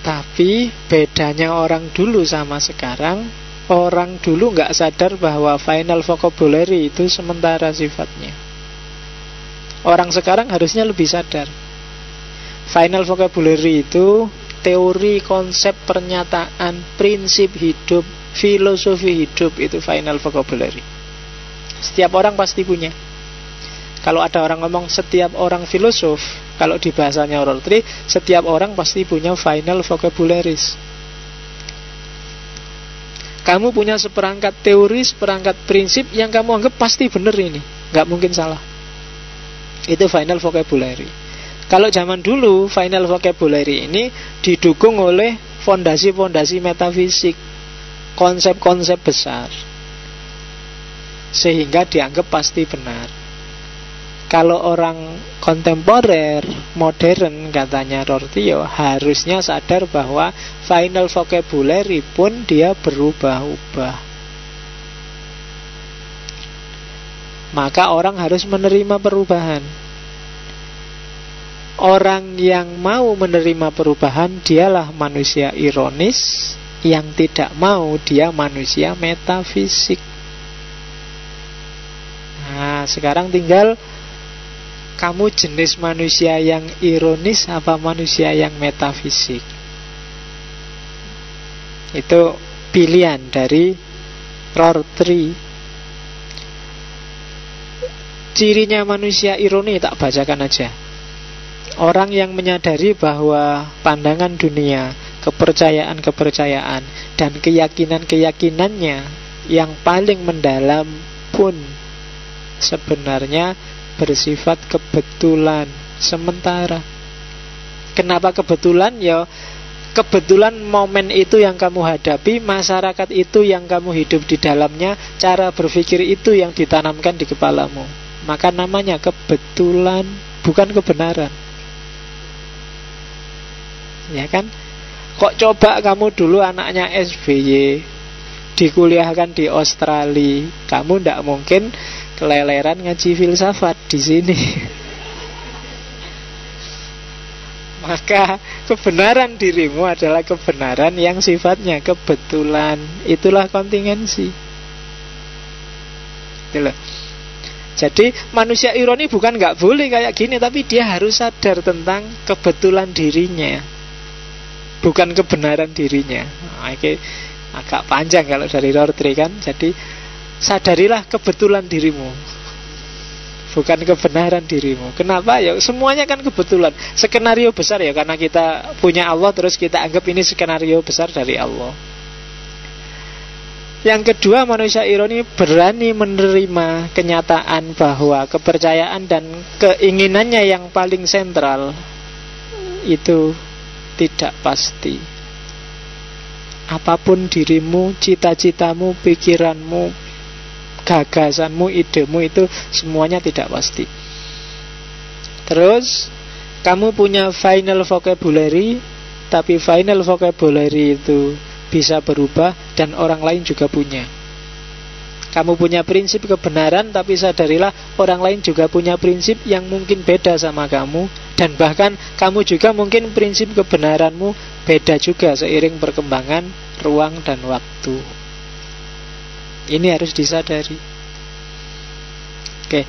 Tapi bedanya orang dulu sama sekarang, orang dulu nggak sadar bahwa final vocabulary itu sementara sifatnya. Orang sekarang harusnya lebih sadar. Final vocabulary itu teori, konsep, pernyataan, prinsip hidup, filosofi hidup, itu final vocabulary. Setiap orang pasti punya. Kalau ada orang ngomong setiap orang filosof, kalau di bahasanya Rorty, setiap orang pasti punya final vocabularies. Kamu punya seperangkat teori, seperangkat prinsip yang kamu anggap pasti benar ini, nggak mungkin salah. Itu final vocabulary. Kalau zaman dulu, final vocabulary ini didukung oleh fondasi-fondasi metafisik, konsep-konsep besar, sehingga dianggap pasti benar. Kalau orang kontemporer, modern, katanya Rorty, harusnya sadar bahwa final vocabulary pun dia berubah-ubah. Maka orang harus menerima perubahan. Orang yang mau menerima perubahan, dialah manusia ironis. Yang tidak mau, dia manusia metafisik. Nah, sekarang tinggal kamu jenis manusia yang ironis apa manusia yang metafisik. Itu pilihan dari Rorty. Cirinya manusia ironi tak bacakan aja. Orang yang menyadari bahwa pandangan dunia, kepercayaan-kepercayaan, dan keyakinan-keyakinannya yang paling mendalam pun sebenarnya bersifat kebetulan sementara. Kenapa kebetulan? Ya, kebetulan momen itu yang kamu hadapi, masyarakat itu yang kamu hidup di dalamnya, cara berpikir itu yang ditanamkan di kepalamu. Maka namanya kebetulan, bukan kebenaran. Ya kan? Kok coba kamu dulu anaknya SBY, dikuliahkan di Australia, kamu tidak mungkin keleleran ngaji filsafat di sini. Maka kebenaran dirimu adalah kebenaran yang sifatnya kebetulan. Itulah kontingensi. Itulah. Jadi manusia ironi bukan nggak boleh kayak gini, tapi dia harus sadar tentang kebetulan dirinya, bukan kebenaran dirinya. Nah, ini agak panjang kalau dari Rorty kan. Jadi sadarilah kebetulan dirimu, bukan kebenaran dirimu. Kenapa? Ya semuanya kan kebetulan. Skenario besar ya, karena kita punya Allah, terus kita anggap ini skenario besar dari Allah. Yang kedua, manusia ironi berani menerima kenyataan bahwa kepercayaan dan keinginannya yang paling sentral itu tidak pasti. Apapun dirimu, cita-citamu, pikiranmu, gagasanmu, idemu, itu semuanya tidak pasti. Terus kamu punya final vocabulary, tapi final vocabulary itu bisa berubah dan orang lain juga punya. Kamu punya prinsip kebenaran, tapi sadarilah orang lain juga punya prinsip yang mungkin beda sama kamu. Dan bahkan kamu juga mungkin prinsip kebenaranmu beda juga seiring perkembangan ruang dan waktu. Ini harus disadari. Oke.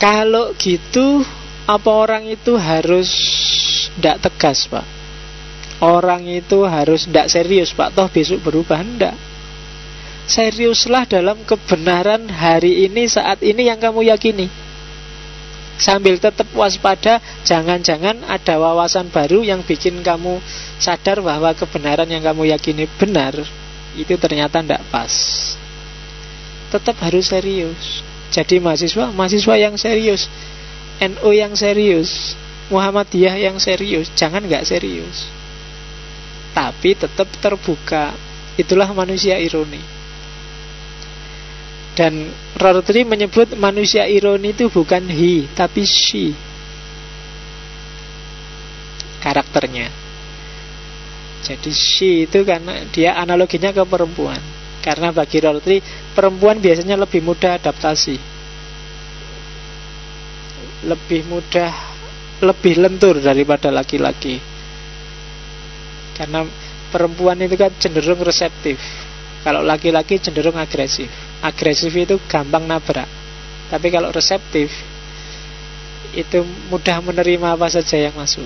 Kalau gitu, apa orang itu harus tidak tegas, Pak? Orang itu harus tidak serius, Pak, toh besok berubah? Tidak. Seriuslah dalam kebenaran hari ini, saat ini yang kamu yakini. Sambil tetap waspada, jangan-jangan ada wawasan baru yang bikin kamu sadar bahwa kebenaran yang kamu yakini benar itu ternyata tidak pas. Tetap harus serius. Jadi mahasiswa yang serius, NU yang serius, Muhammadiyah yang serius. Jangan nggak serius, tapi tetap terbuka. Itulah manusia ironi. Dan Rorty menyebut manusia ironi itu bukan he, tapi she karakternya. Jadi she itu karena dia analoginya ke perempuan. Karena bagi Rorty, perempuan biasanya lebih mudah adaptasi, lebih mudah, lebih lentur daripada laki-laki. Karena perempuan itu kan cenderung reseptif. Kalau laki-laki cenderung agresif. Agresif itu gampang nabrak. Tapi kalau reseptif itu mudah menerima apa saja yang masuk.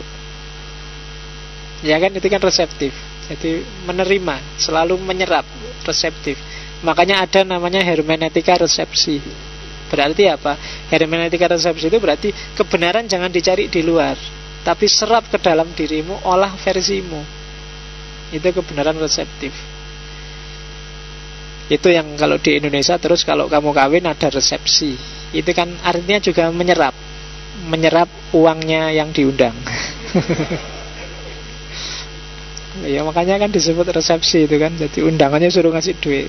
Ya kan, itu kan reseptif. Jadi menerima, selalu menyerap, reseptif. Makanya ada namanya hermeneutika resepsi. Berarti apa? Hermeneutika resepsi itu berarti kebenaran jangan dicari di luar, tapi serap ke dalam dirimu, olah versimu. Itu kebenaran reseptif. Itu yang kalau di Indonesia. Terus kalau kamu kawin ada resepsi. Itu kan artinya juga menyerap. Menyerap uangnya yang diundang. Ya makanya kan disebut resepsi itu kan. Jadi undangannya suruh ngasih duit.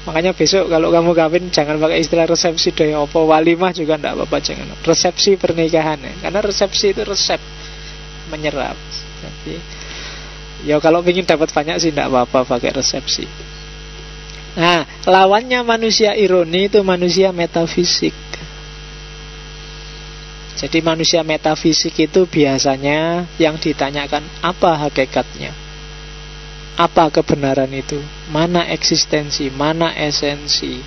Makanya besok kalau kamu kawin jangan pakai istilah resepsi deh. Apa walimah juga enggak apa-apa, jangan. Resepsi pernikahan ya. Karena resepsi itu resep, menyerap. Jadi ya kalau ingin dapat banyak sih enggak apa-apa pakai resepsi. Nah, lawannya manusia ironi itu manusia metafisik. Jadi manusia metafisik itu biasanya yang ditanyakan apa hakikatnya, apa kebenaran itu, mana eksistensi, mana esensi,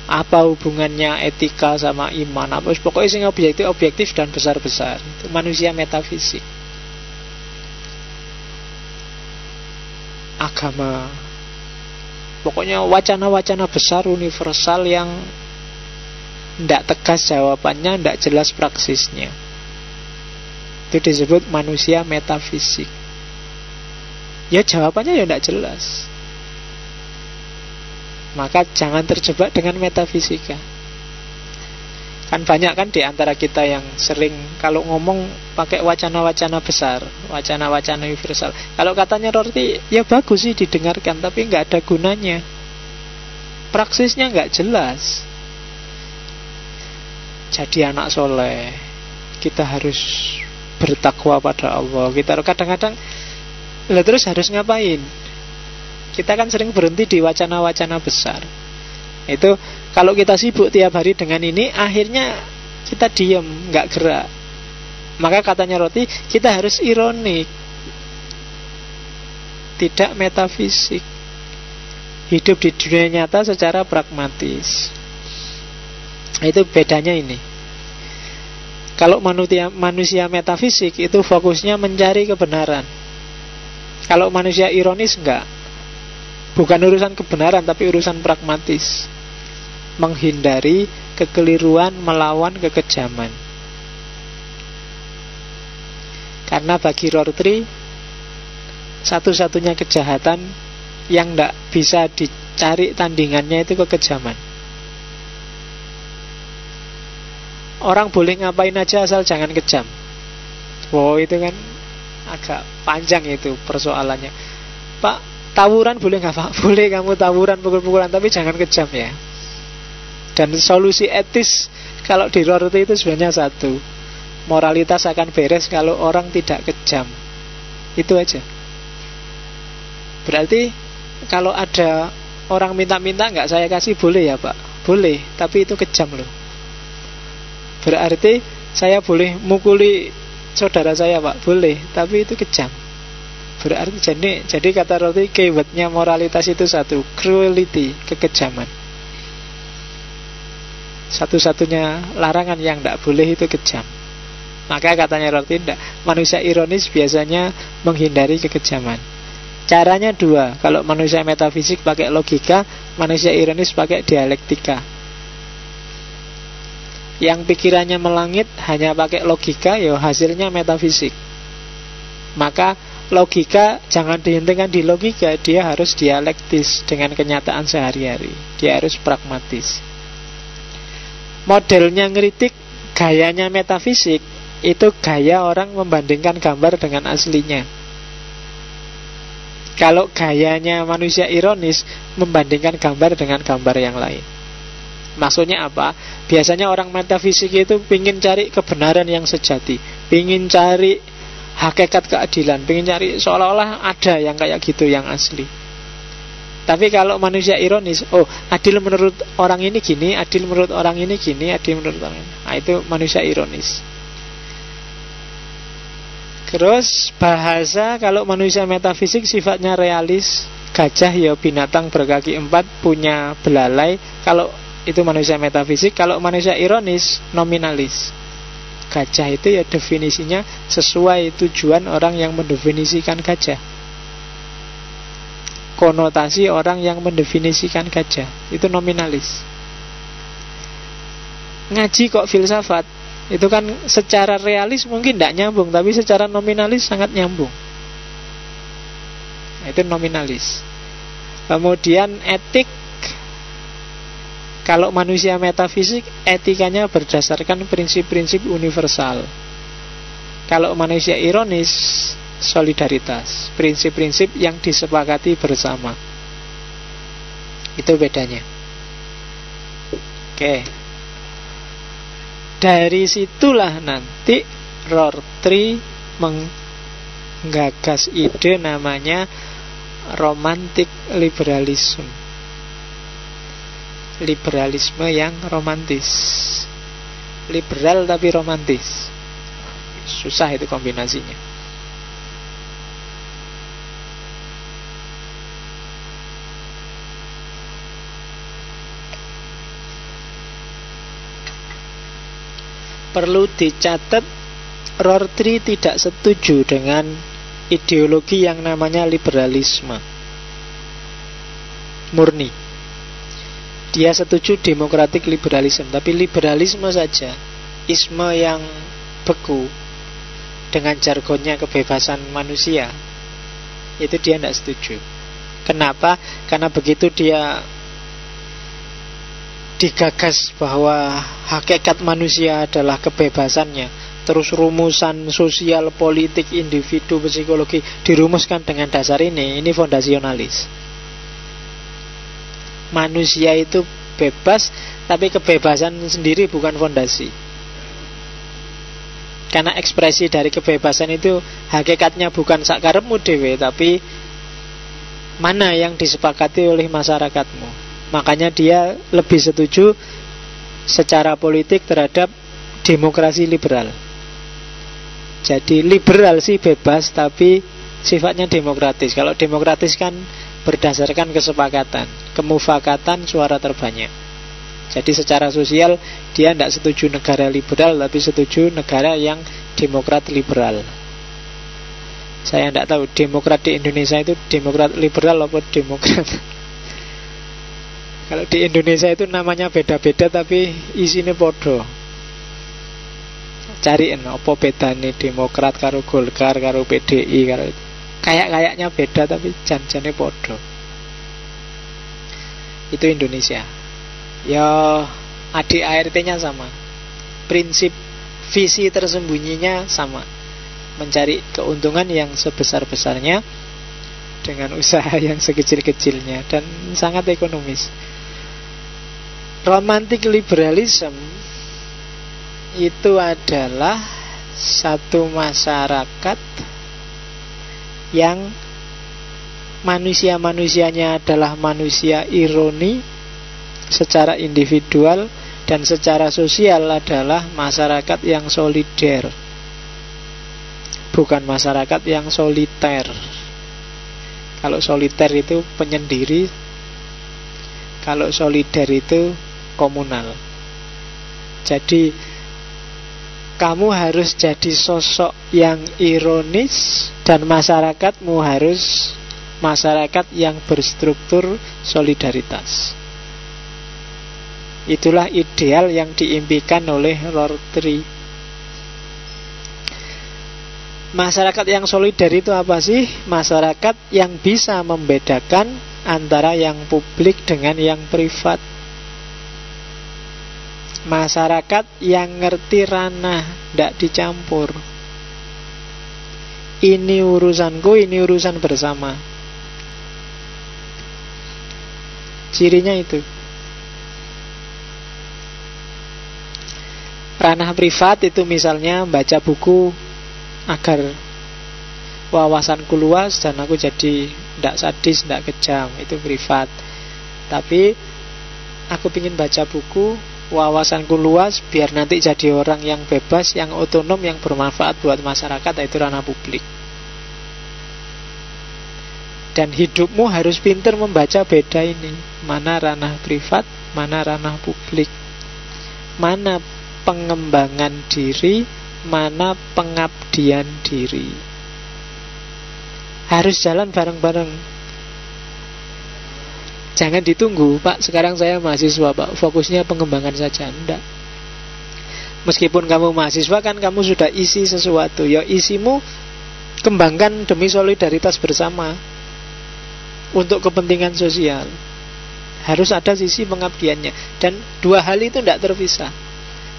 apa hubungannya etika sama iman, apa pokoknya sing objektif dan besar-besar. Itu manusia metafisik. Agama, pokoknya wacana-wacana besar universal yang tidak tegas jawabannya, tidak jelas praksisnya. Itu disebut manusia metafisik. Ya jawabannya ya tidak jelas. Maka jangan terjebak dengan metafisika. Kan banyak kan di antara kita yang sering kalau ngomong pakai wacana-wacana besar, wacana-wacana universal. Kalau katanya Rorty, ya bagus sih didengarkan, tapi nggak ada gunanya. Praksisnya nggak jelas. Jadi anak soleh, kita harus bertakwa pada Allah. Kita kadang-kadang, lah terus harus ngapain? Kita kan sering berhenti di wacana-wacana besar. Itu kalau kita sibuk tiap hari dengan ini, akhirnya kita diam, nggak gerak. Maka katanya Rorty, kita harus ironik, tidak metafisik. Hidup di dunia nyata secara pragmatis. Itu bedanya ini. Kalau manusia metafisik itu fokusnya mencari kebenaran. Kalau manusia ironis enggak. Bukan urusan kebenaran, tapi urusan pragmatis. Menghindari kekeliruan, melawan kekejaman. Karena bagi Rorty, satu-satunya kejahatan Yang tidak bisa dicari tandingannya itu kekejaman. Orang boleh ngapain aja asal jangan kejam. Wow, itu kan agak panjang itu persoalannya. Pak, tawuran boleh nggak Pak? Boleh kamu tawuran, pukul-pukulan, tapi jangan kejam ya. Dan solusi etis kalau di Rorty itu sebenarnya satu: moralitas akan beres kalau orang tidak kejam. Itu aja. Berarti kalau ada orang minta-minta nggak saya kasih, boleh ya Pak? Boleh, tapi itu kejam loh. Berarti saya boleh mukuli saudara saya Pak? Boleh, tapi itu kejam. Berarti jadi kata Rorty, keywordnya moralitas itu satu: cruelty, kekejaman. Satu-satunya larangan yang tidak boleh itu kejam. Maka katanya Rorty, manusia ironis biasanya menghindari kekejaman. Caranya dua: kalau manusia metafisik pakai logika, manusia ironis pakai dialektika. Yang pikirannya melangit hanya pakai logika, ya hasilnya metafisik. Maka logika jangan dihentikan di logika, dia harus dialektis dengan kenyataan sehari-hari. Dia harus pragmatis. Modelnya ngeritik, gayanya metafisik, itu gaya orang membandingkan gambar dengan aslinya. Kalau gayanya manusia ironis, membandingkan gambar dengan gambar yang lain. Maksudnya apa? Biasanya orang metafisik itu pingin cari kebenaran yang sejati, pingin cari hakikat keadilan, pingin cari seolah-olah ada yang kayak gitu, yang asli. Tapi kalau manusia ironis, oh adil menurut orang ini gini, adil menurut orang ini gini, adil menurut orang ini. Nah, itu manusia ironis. Terus bahasa, kalau manusia metafisik sifatnya realis. Gajah ya binatang berkaki empat, punya belalai. Kalau itu manusia metafisik. Kalau manusia ironis, nominalis. Gajah itu ya definisinya sesuai tujuan orang yang mendefinisikan gajah. Konotasi orang yang mendefinisikan gajah itu nominalis. Ngaji kok filsafat, itu kan secara realis mungkin tidak nyambung, tapi secara nominalis sangat nyambung. Itu nominalis. Kemudian etik, kalau manusia metafisik, etikanya berdasarkan prinsip-prinsip universal. Kalau manusia ironis, solidaritas, prinsip-prinsip yang disepakati bersama. Itu bedanya. Oke. Dari situlah nanti Rorty menggagas ide namanya romantic liberalism. Liberalisme yang romantis. Liberal tapi romantis. Susah itu kombinasinya. Perlu dicatat, Rorty tidak setuju dengan ideologi yang namanya liberalisme murni. Dia setuju democratic liberalism, tapi liberalisme saja, isme yang beku dengan jargonnya kebebasan manusia, itu dia tidak setuju. Kenapa? Karena begitu dia digagas bahwa hakikat manusia adalah kebebasannya, terus rumusan sosial, politik, individu, psikologi dirumuskan dengan dasar ini fondasionalis. Manusia itu bebas, tapi kebebasan sendiri bukan fondasi. Karena ekspresi dari kebebasan itu hakikatnya bukan sakarepmu dhewe, tapi mana yang disepakati oleh masyarakatmu. Makanya dia lebih setuju secara politik terhadap demokrasi liberal. Jadi liberal sih bebas, tapi sifatnya demokratis. Kalau demokratis kan berdasarkan kesepakatan, kemufakatan suara terbanyak. Jadi secara sosial dia tidak setuju negara liberal, tapi setuju negara yang demokrat liberal. Saya tidak tahu demokrat di Indonesia itu demokrat liberal atau demokrat. Kalau di Indonesia itu namanya beda-beda, tapi isinya podo. Cariin apa bedane demokrat karo Golkar karo PDI karo itu. Kayak-kayaknya beda tapi jan-jane podo. Itu Indonesia. Ya ADART-nya sama. Prinsip visi tersembunyinya sama. Mencari keuntungan yang sebesar-besarnya dengan usaha yang sekecil-kecilnya, dan sangat ekonomis. Romantic liberalism itu adalah satu masyarakat yang manusia-manusianya adalah manusia ironi secara individual, dan secara sosial adalah masyarakat yang solider, bukan masyarakat yang soliter. Kalau soliter itu penyendiri, kalau solider itu komunal. Jadi kamu harus jadi sosok yang ironis, dan masyarakatmu harus masyarakat yang berstruktur solidaritas. Itulah ideal yang diimpikan oleh Rorty. Masyarakat yang solider itu apa sih? Masyarakat yang bisa membedakan antara yang publik dengan yang privat. Masyarakat yang ngerti ranah, tidak dicampur. Ini urusanku, ini urusan bersama. Cirinya itu. Ranah privat itu misalnya baca buku agar wawasanku luas dan aku jadi tidak sadis, tidak kejam. Itu privat. Tapi aku ingin baca buku, wawasanku luas, biar nanti jadi orang yang bebas, yang otonom, yang bermanfaat buat masyarakat. Itu ranah publik. Dan hidupmu harus pintar membaca beda ini. Mana ranah privat, mana ranah publik, mana pengembangan diri, mana pengabdian diri. Harus jalan bareng-bareng. Jangan ditunggu, Pak, sekarang saya mahasiswa, Pak, fokusnya pengembangan saja. Enggak. Meskipun kamu mahasiswa, kan kamu sudah isi sesuatu. Ya isimu kembangkan demi solidaritas bersama, untuk kepentingan sosial. Harus ada sisi pengabdiannya. Dan dua hal itu tidak terpisah.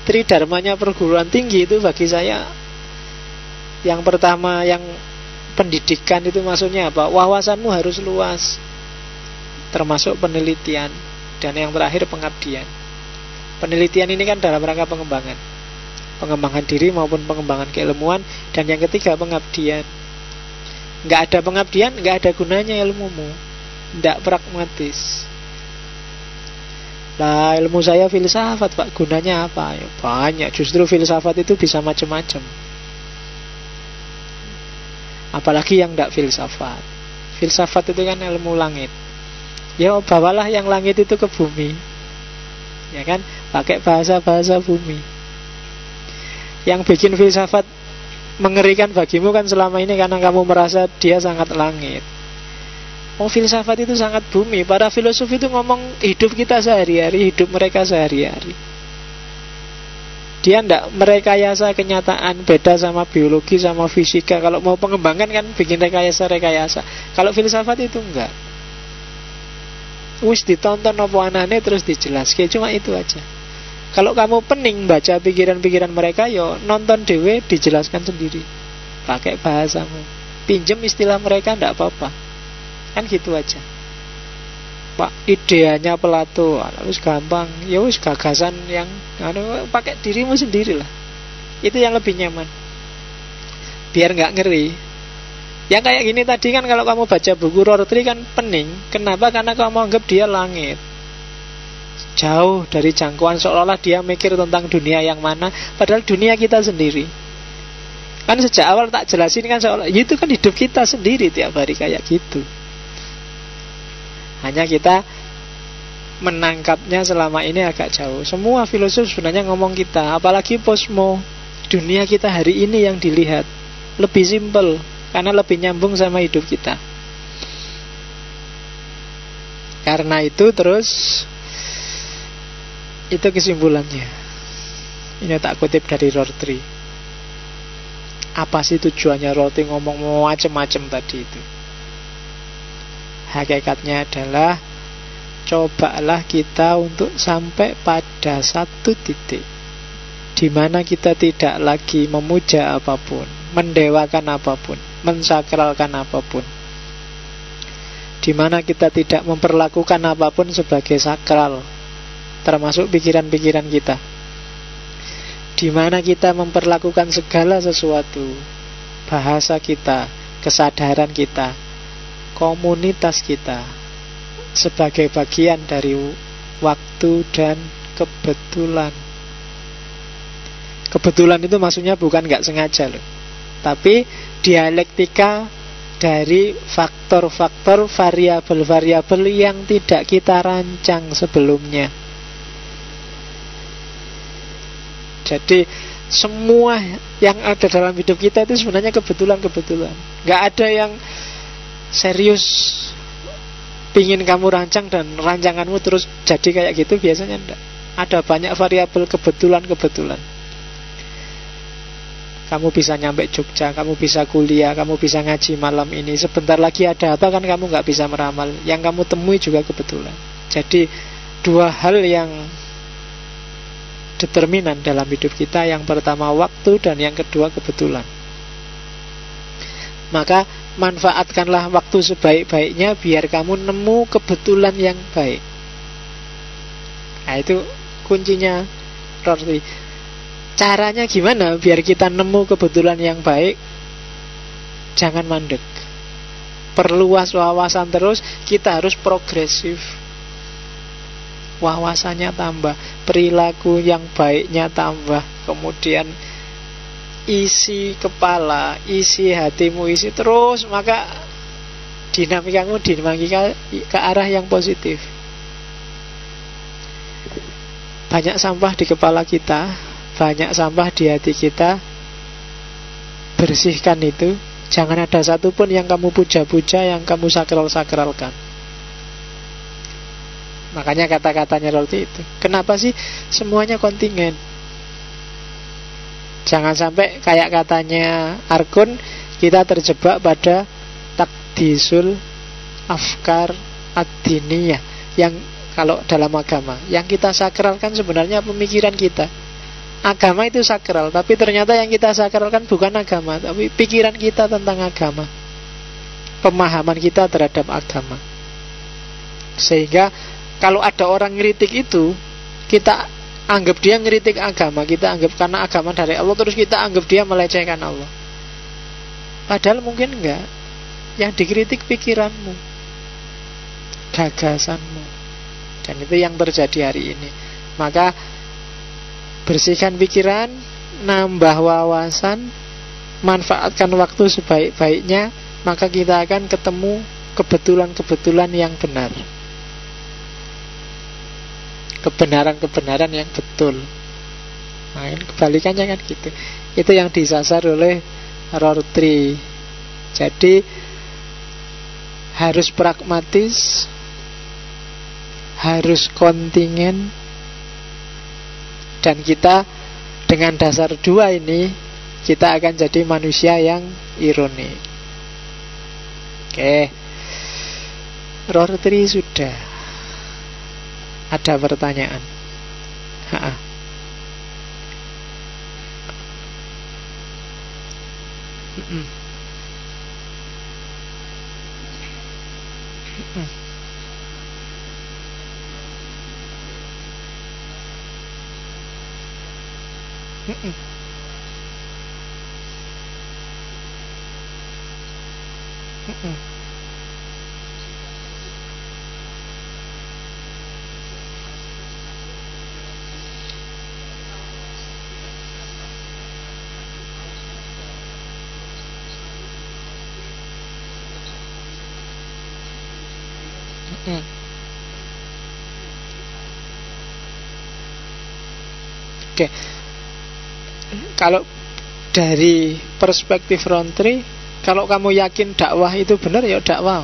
Tridharmanya perguruan tinggi itu bagi saya, yang pertama, yang pendidikan itu maksudnya apa? Wawasanmu harus luas, termasuk penelitian. Dan yang terakhir pengabdian. Penelitian ini kan dalam rangka pengembangan diri maupun pengembangan keilmuan. Dan yang ketiga pengabdian. Nggak ada pengabdian, nggak ada gunanya ilmumu. Nggak pragmatis. Lah ilmu saya filsafat, Pak, gunanya apa? Ya, banyak. Justru filsafat itu bisa macam-macam. Apalagi yang tidak filsafat. Filsafat itu kan ilmu langit. Ya bawalah yang langit itu ke bumi, ya kan, pakai bahasa-bahasa bumi. Yang bikin filsafat mengerikan bagimu kan selama ini karena kamu merasa dia sangat langit. Oh, filsafat itu sangat bumi. Para filosof itu ngomong hidup kita sehari-hari, hidup mereka sehari-hari. Dia tidak merekayasa kenyataan. Beda sama biologi, sama fisika. Kalau mau pengembangan kan bikin rekayasa. Kalau filsafat itu enggak. Wis ditonton apa anane terus dijelaskan. Cuma itu aja. Kalau kamu pening baca pikiran-pikiran mereka, yo nonton dewe, dijelaskan sendiri. Pakai bahasamu. Pinjem istilah mereka tidak apa-apa. Kan gitu aja. Pak, ideanya Plato, wis gampang. Ya wis gagasan yang pakai dirimu sendiri lah. Itu yang lebih nyaman. Biar nggak ngeri. Yang kayak gini tadi kan kalau kamu baca buku Rorty kan pening. Kenapa? Karena kamu anggap dia langit, jauh dari jangkauan, seolah-olah dia mikir tentang dunia yang mana. Padahal dunia kita sendiri. Kan sejak awal tak jelasin kan seolah itu kan hidup kita sendiri tiap hari kayak gitu. Hanya kita menangkapnya selama ini agak jauh. Semua filosof sebenarnya ngomong kita, apalagi posmo, dunia kita hari ini yang dilihat lebih simpel karena lebih nyambung sama hidup kita. Karena itu terus itu kesimpulannya. Ini tak kutip dari Rorty. Apa sih tujuannya Rorty ngomong macam-macam tadi itu? Hakikatnya adalah cobalah kita untuk sampai pada satu titik di mana kita tidak lagi memuja apapun, mendewakan apapun, mensakralkan apapun, di mana kita tidak memperlakukan apapun sebagai sakral, termasuk pikiran-pikiran kita, di mana kita memperlakukan segala sesuatu, bahasa kita, kesadaran kita, komunitas kita, sebagai bagian dari waktu dan kebetulan. Kebetulan itu maksudnya bukan gak sengaja loh, tapi dialektika dari faktor-faktor, variabel-variabel yang tidak kita rancang sebelumnya. Jadi semua yang ada dalam hidup kita itu sebenarnya kebetulan-kebetulan. Gak ada yang serius pingin kamu rancang dan rancanganmu terus jadi kayak gitu, biasanya enggak. Ada banyak variabel kebetulan-kebetulan. Kamu bisa nyampe Jogja, kamu bisa kuliah, kamu bisa ngaji malam ini. Sebentar lagi ada apa kan kamu gak bisa meramal. Yang kamu temui juga kebetulan. Jadi dua hal yang determinan dalam hidup kita. Yang pertama waktu, dan yang kedua kebetulan. Maka manfaatkanlah waktu sebaik-baiknya biar kamu nemu kebetulan yang baik. Nah itu kuncinya, Rorty. Caranya gimana biar kita nemu kebetulan yang baik? Jangan mandek, perluas wawasan terus. Kita harus progresif, wawasannya tambah, perilaku yang baiknya tambah, kemudian isi kepala, isi hatimu, isi terus. Maka dinamikamu dinamika ke arah yang positif. Banyak sampah di kepala kita, banyak sampah di hati kita. Bersihkan itu. Jangan ada satupun yang kamu puja-puja, yang kamu sakral-sakralkan. Makanya kata-katanya Rolti itu, kenapa sih semuanya kontingen? Jangan sampai kayak katanya Arkun, kita terjebak pada takdisul afkar ad-diniyah, yang kalau dalam agama yang kita sakralkan sebenarnya pemikiran kita. Agama itu sakral, tapi ternyata yang kita sakralkan bukan agama, tapi pikiran kita tentang agama, pemahaman kita terhadap agama. Sehingga kalau ada orang ngeritik itu, kita anggap dia ngeritik agama, kita anggap karena agama dari Allah, terus kita anggap dia melecehkan Allah. Padahal mungkin enggak. Yang dikritik pikiranmu, gagasanmu. Dan itu yang terjadi hari ini. Maka bersihkan pikiran, nambah wawasan, manfaatkan waktu sebaik-baiknya, maka kita akan ketemu kebetulan-kebetulan yang benar, kebenaran-kebenaran yang betul. Nah, kebalikannya kan gitu. Itu yang disasar oleh Rorty. Jadi harus pragmatis, harus kontingen. Dan kita dengan dasar dua ini, kita akan jadi manusia yang ironi. Oke, Rorty sudah. Ada pertanyaan? Oke. Kalau dari perspektif Rorty, kalau kamu yakin dakwah itu benar, ya dakwah.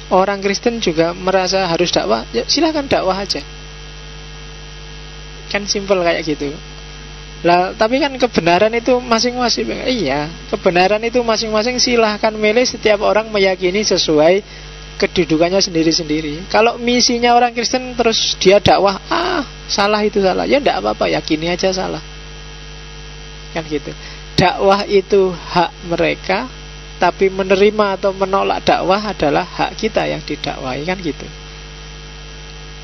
Orang Kristen juga merasa harus dakwah, ya silakan dakwah aja. Kan simpel kayak gitu. Lah, tapi kan kebenaran itu masing-masing. Iya, kebenaran itu masing-masing, silahkan milih. Setiap orang meyakini sesuai kedudukannya sendiri-sendiri. Kalau misinya orang Kristen terus dia dakwah, salah itu salah, ya enggak apa-apa, yakini aja salah. Kan gitu. Dakwah itu hak mereka, tapi menerima atau menolak dakwah adalah hak kita yang didakwahi, kan gitu.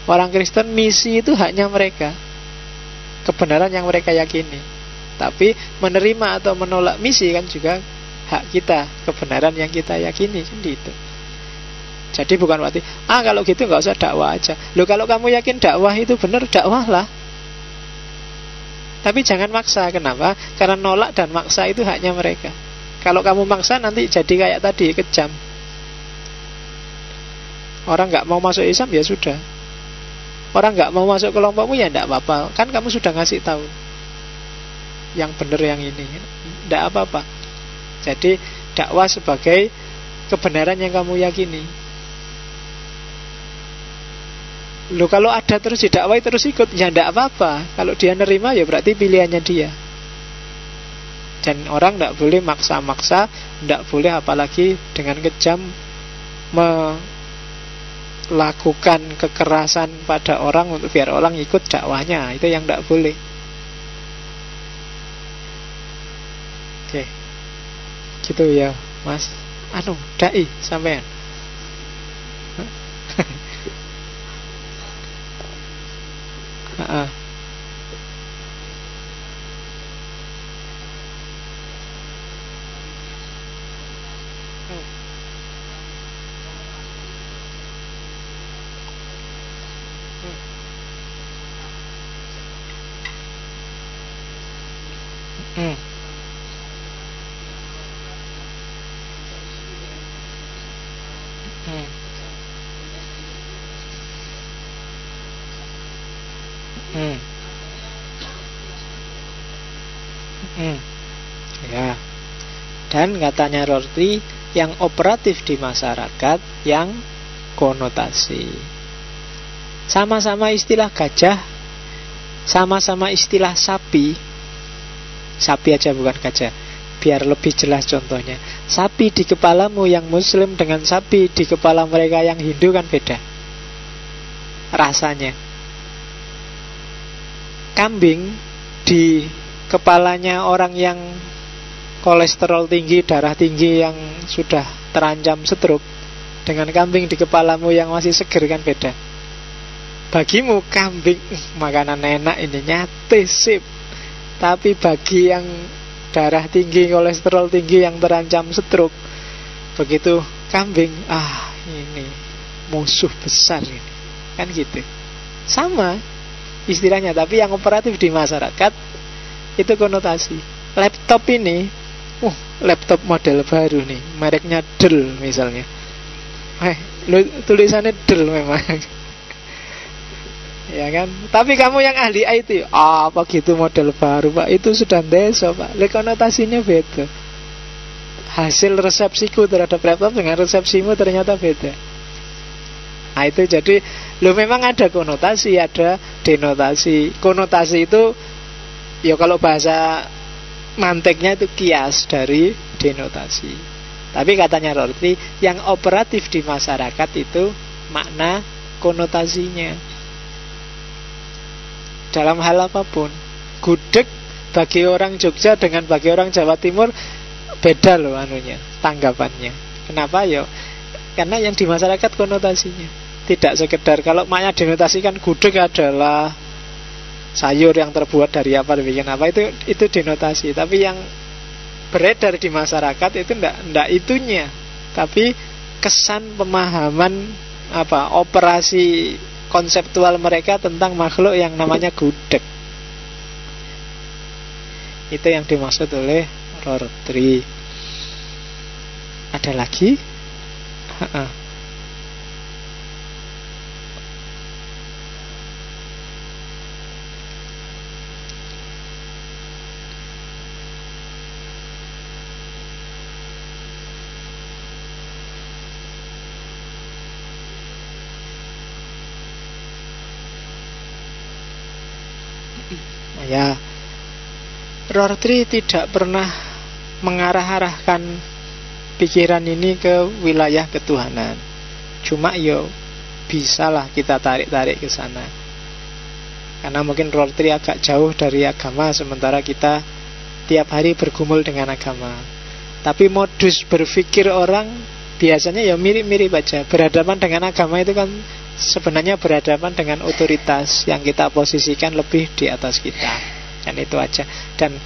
Orang Kristen misi itu haknya mereka, kebenaran yang mereka yakini. Tapi menerima atau menolak misi kan juga hak kita, kebenaran yang kita yakini, kan gitu. Jadi bukan berarti kalau gitu nggak usah dakwah aja. Loh, kalau kamu yakin dakwah itu benar, dakwahlah. Tapi jangan maksa. Kenapa? Karena nolak dan maksa itu haknya mereka. Kalau kamu maksa nanti jadi kayak tadi, kejam. Orang nggak mau masuk Islam ya sudah. Orang nggak mau masuk kelompokmu ya enggak apa-apa. Kan kamu sudah ngasih tahu yang benar yang ini, enggak apa-apa. Jadi dakwah sebagai kebenaran yang kamu yakini. Loh, kalau ada terus didakwai terus ikut, ya enggak apa-apa. Kalau dia nerima ya berarti pilihannya dia. Dan orang enggak boleh maksa-maksa, enggak boleh apalagi dengan kejam melakukan kekerasan pada orang untuk biar orang ikut dakwahnya. Itu yang enggak boleh. Oke. Gitu ya, Mas. Dai sampean. Ya. Dan katanya Rorty, yang operatif di masyarakat yang konotasi. Sama-sama istilah gajah, sama-sama istilah sapi. Sapi aja bukan gajah, biar lebih jelas contohnya. Sapi di kepalamu yang muslim dengan sapi di kepala mereka yang Hindu kan beda rasanya. Kambing di kepalanya orang yang kolesterol tinggi, darah tinggi, yang sudah terancam stroke, dengan kambing di kepalamu yang masih seger kan beda. Bagimu kambing makanan enak ini, nyate sip. Tapi bagi yang darah tinggi, kolesterol tinggi, yang terancam stroke, begitu kambing, ini musuh besar ini, kan gitu. Sama istilahnya, tapi yang operatif di masyarakat itu konotasi. Laptop ini, laptop model baru nih, mereknya Dell misalnya. Tulisannya Dell memang. Ya kan? Tapi kamu yang ahli IT, apa gitu model baru, Pak? Itu sudah deso, Pak. Konotasinya beda. Hasil resepsiku terhadap laptop dengan resepsimu ternyata beda. Nah itu jadi, memang ada konotasi, ada denotasi. Konotasi itu, ya kalau bahasa manteknya itu kias dari denotasi. Tapi katanya Rorty, yang operatif di masyarakat itu makna konotasinya. Dalam hal apapun. Gudeg bagi orang Jogja dengan bagi orang Jawa Timur beda loh tanggapannya. Kenapa ya? Karena yang di masyarakat konotasinya. Tidak sekedar, kalau maknya denotasikan gudeg adalah sayur yang terbuat dari apa, dibikin apa, itu denotasi. Tapi yang beredar di masyarakat itu enggak itunya, tapi kesan, pemahaman, operasi konseptual mereka tentang makhluk yang namanya gudeg. Itu yang dimaksud oleh Rorty. Ada lagi? Ya, Rorty tidak pernah mengarah-arahkan pikiran ini ke wilayah ketuhanan. Cuma yo bisalah kita tarik-tarik ke sana. Karena mungkin rotary agak jauh dari agama, sementara kita tiap hari bergumul dengan agama. Tapi modus berpikir orang biasanya ya mirip-mirip aja. Berhadapan dengan agama itu kan sebenarnya berhadapan dengan otoritas yang kita posisikan lebih di atas kita. Dan itu aja. Dan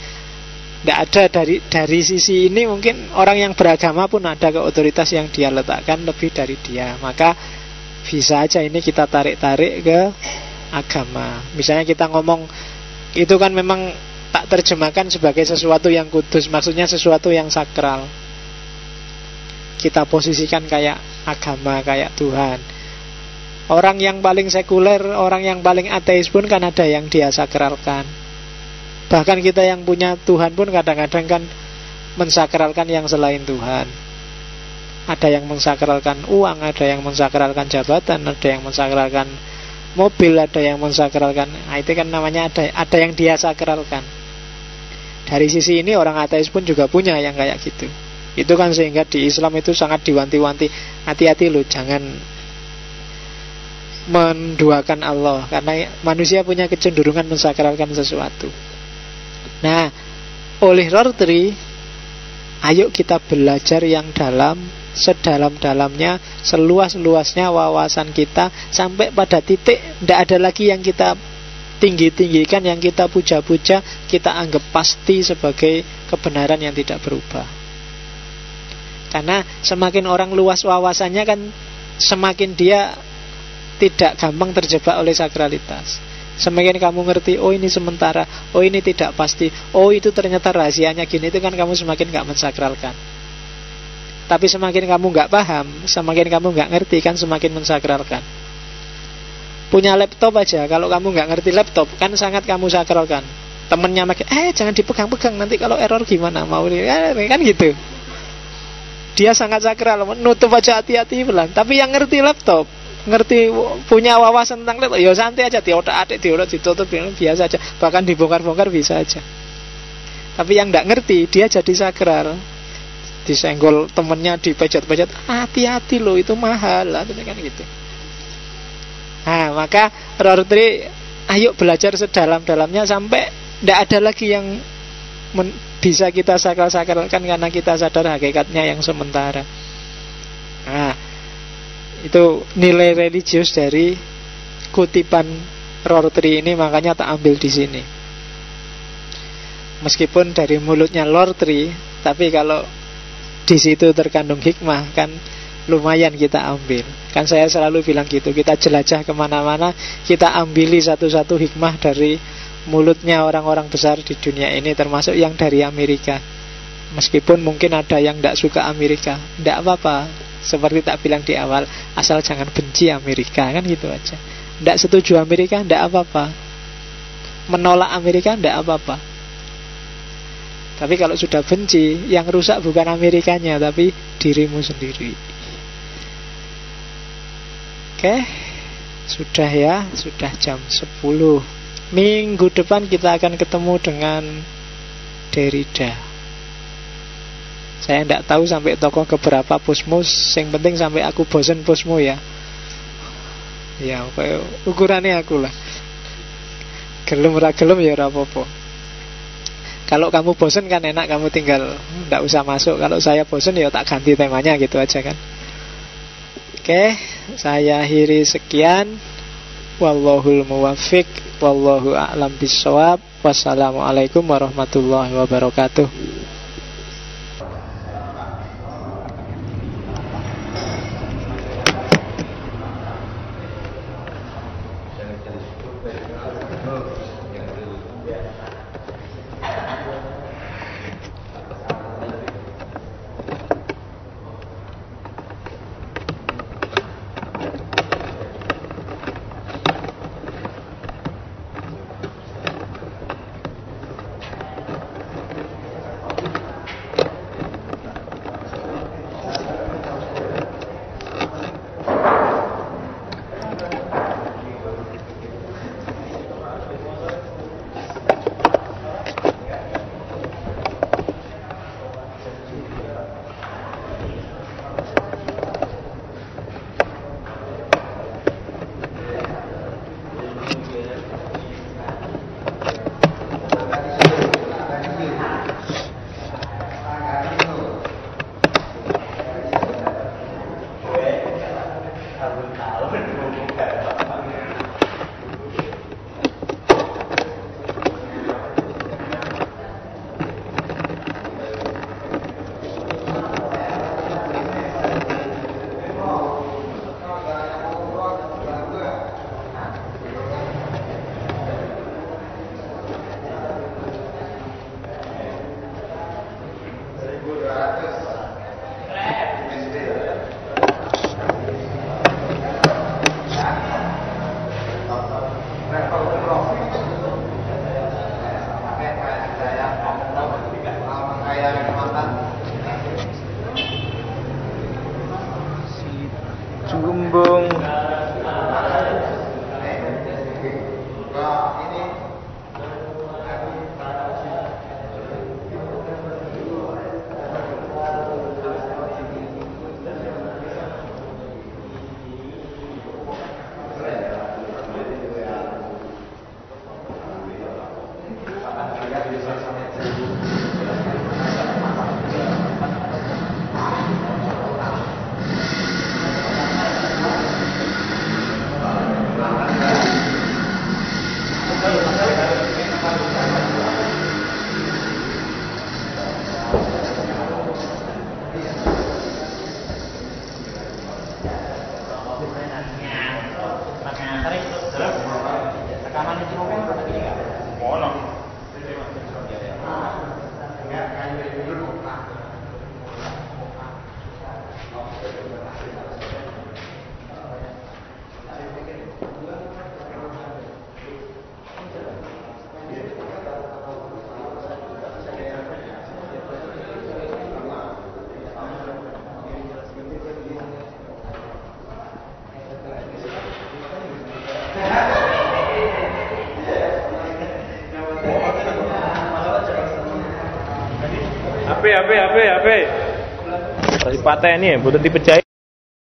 tidak ada dari sisi ini, mungkin orang yang beragama pun ada ke otoritas yang dia letakkan lebih dari dia. Maka bisa aja ini kita tarik-tarik ke agama. Misalnya kita ngomong itu kan memang tak terjemahkan sebagai sesuatu yang kudus, maksudnya sesuatu yang sakral. Kita posisikan kayak agama, kayak Tuhan. Orang yang paling sekuler, orang yang paling ateis pun kan ada yang dia sakralkan. Bahkan kita yang punya Tuhan pun kadang-kadang kan mensakralkan yang selain Tuhan. Ada yang mensakralkan uang, ada yang mensakralkan jabatan, ada yang mensakralkan mobil, ada yang mensakralkan. Nah, itu kan namanya ada yang dia sakralkan. Dari sisi ini orang ateis pun juga punya yang kayak gitu. Itu kan sehingga di Islam itu sangat diwanti-wanti, hati-hati loh, jangan menduakan Allah, karena manusia punya kecenderungan mensakralkan sesuatu. Nah, oleh Rorty, ayo kita belajar yang dalam, sedalam-dalamnya, seluas-luasnya wawasan kita, sampai pada titik tidak ada lagi yang kita tinggi-tinggikan, yang kita puja-puja, kita anggap pasti sebagai kebenaran yang tidak berubah. Karena semakin orang luas wawasannya kan semakin dia tidak gampang terjebak oleh sakralitas. Semakin kamu ngerti, oh ini sementara, oh ini tidak pasti, oh itu ternyata rahasianya gini, itu kan kamu semakin gak mensakralkan. Tapi semakin kamu gak paham, semakin kamu gak ngerti, kan semakin mensakralkan. Punya laptop aja, kalau kamu gak ngerti laptop, kan sangat kamu sakralkan. Temennya makin, jangan dipegang-pegang, nanti kalau error gimana, mau kan gitu. Dia sangat sakral, nutup aja hati-hati pelan. Tapi yang ngerti laptop, ngerti punya wawasan tentang laptop, ya santai aja, diotak-atik, ditutup biasa aja, bahkan dibongkar-bongkar bisa aja. Tapi yang nggak ngerti, dia jadi sakral, disenggol temennya, dipejat-pejat, hati-hati loh, itu mahal lah, kan gitu. Nah, maka Rorty, ayo belajar sedalam-dalamnya sampai nggak ada lagi yang bisa kita sakral-sakralkan, karena kita sadar hakikatnya yang sementara. Nah, itu nilai religius dari kutipan Rorty ini, makanya tak ambil di sini. Meskipun dari mulutnya Rorty, tapi kalau di situ terkandung hikmah, kan lumayan kita ambil. Kan saya selalu bilang gitu, kita jelajah kemana-mana, kita ambili satu-satu hikmah dari mulutnya orang-orang besar di dunia ini, termasuk yang dari Amerika. Meskipun mungkin ada yang tidak suka Amerika, tidak apa-apa. Seperti tak bilang di awal, asal jangan benci Amerika, kan gitu aja. Tidak setuju Amerika, tidak apa-apa. Menolak Amerika, tidak apa-apa. Tapi kalau sudah benci, yang rusak bukan Amerikanya, tapi dirimu sendiri. Oke, sudah ya, sudah jam 10. Minggu depan kita akan ketemu dengan Derrida. Saya tidak tahu sampai tokoh keberapa pusmus. Yang penting sampai aku bosen pusmu ya. Ya, ukurannya aku lah. Gelem ra gelem ya ora apa-apa. Kalau kamu bosen kan enak, kamu tinggal tidak usah masuk. Kalau saya bosen ya tak ganti temanya, gitu aja kan. Oke, saya akhiri sekian. Wallahul muwaffiq, wallahu a'lam bishawab. Wassalamualaikum warahmatullahi wabarakatuh. HP. Harus dipateni ya, butuh dipejai.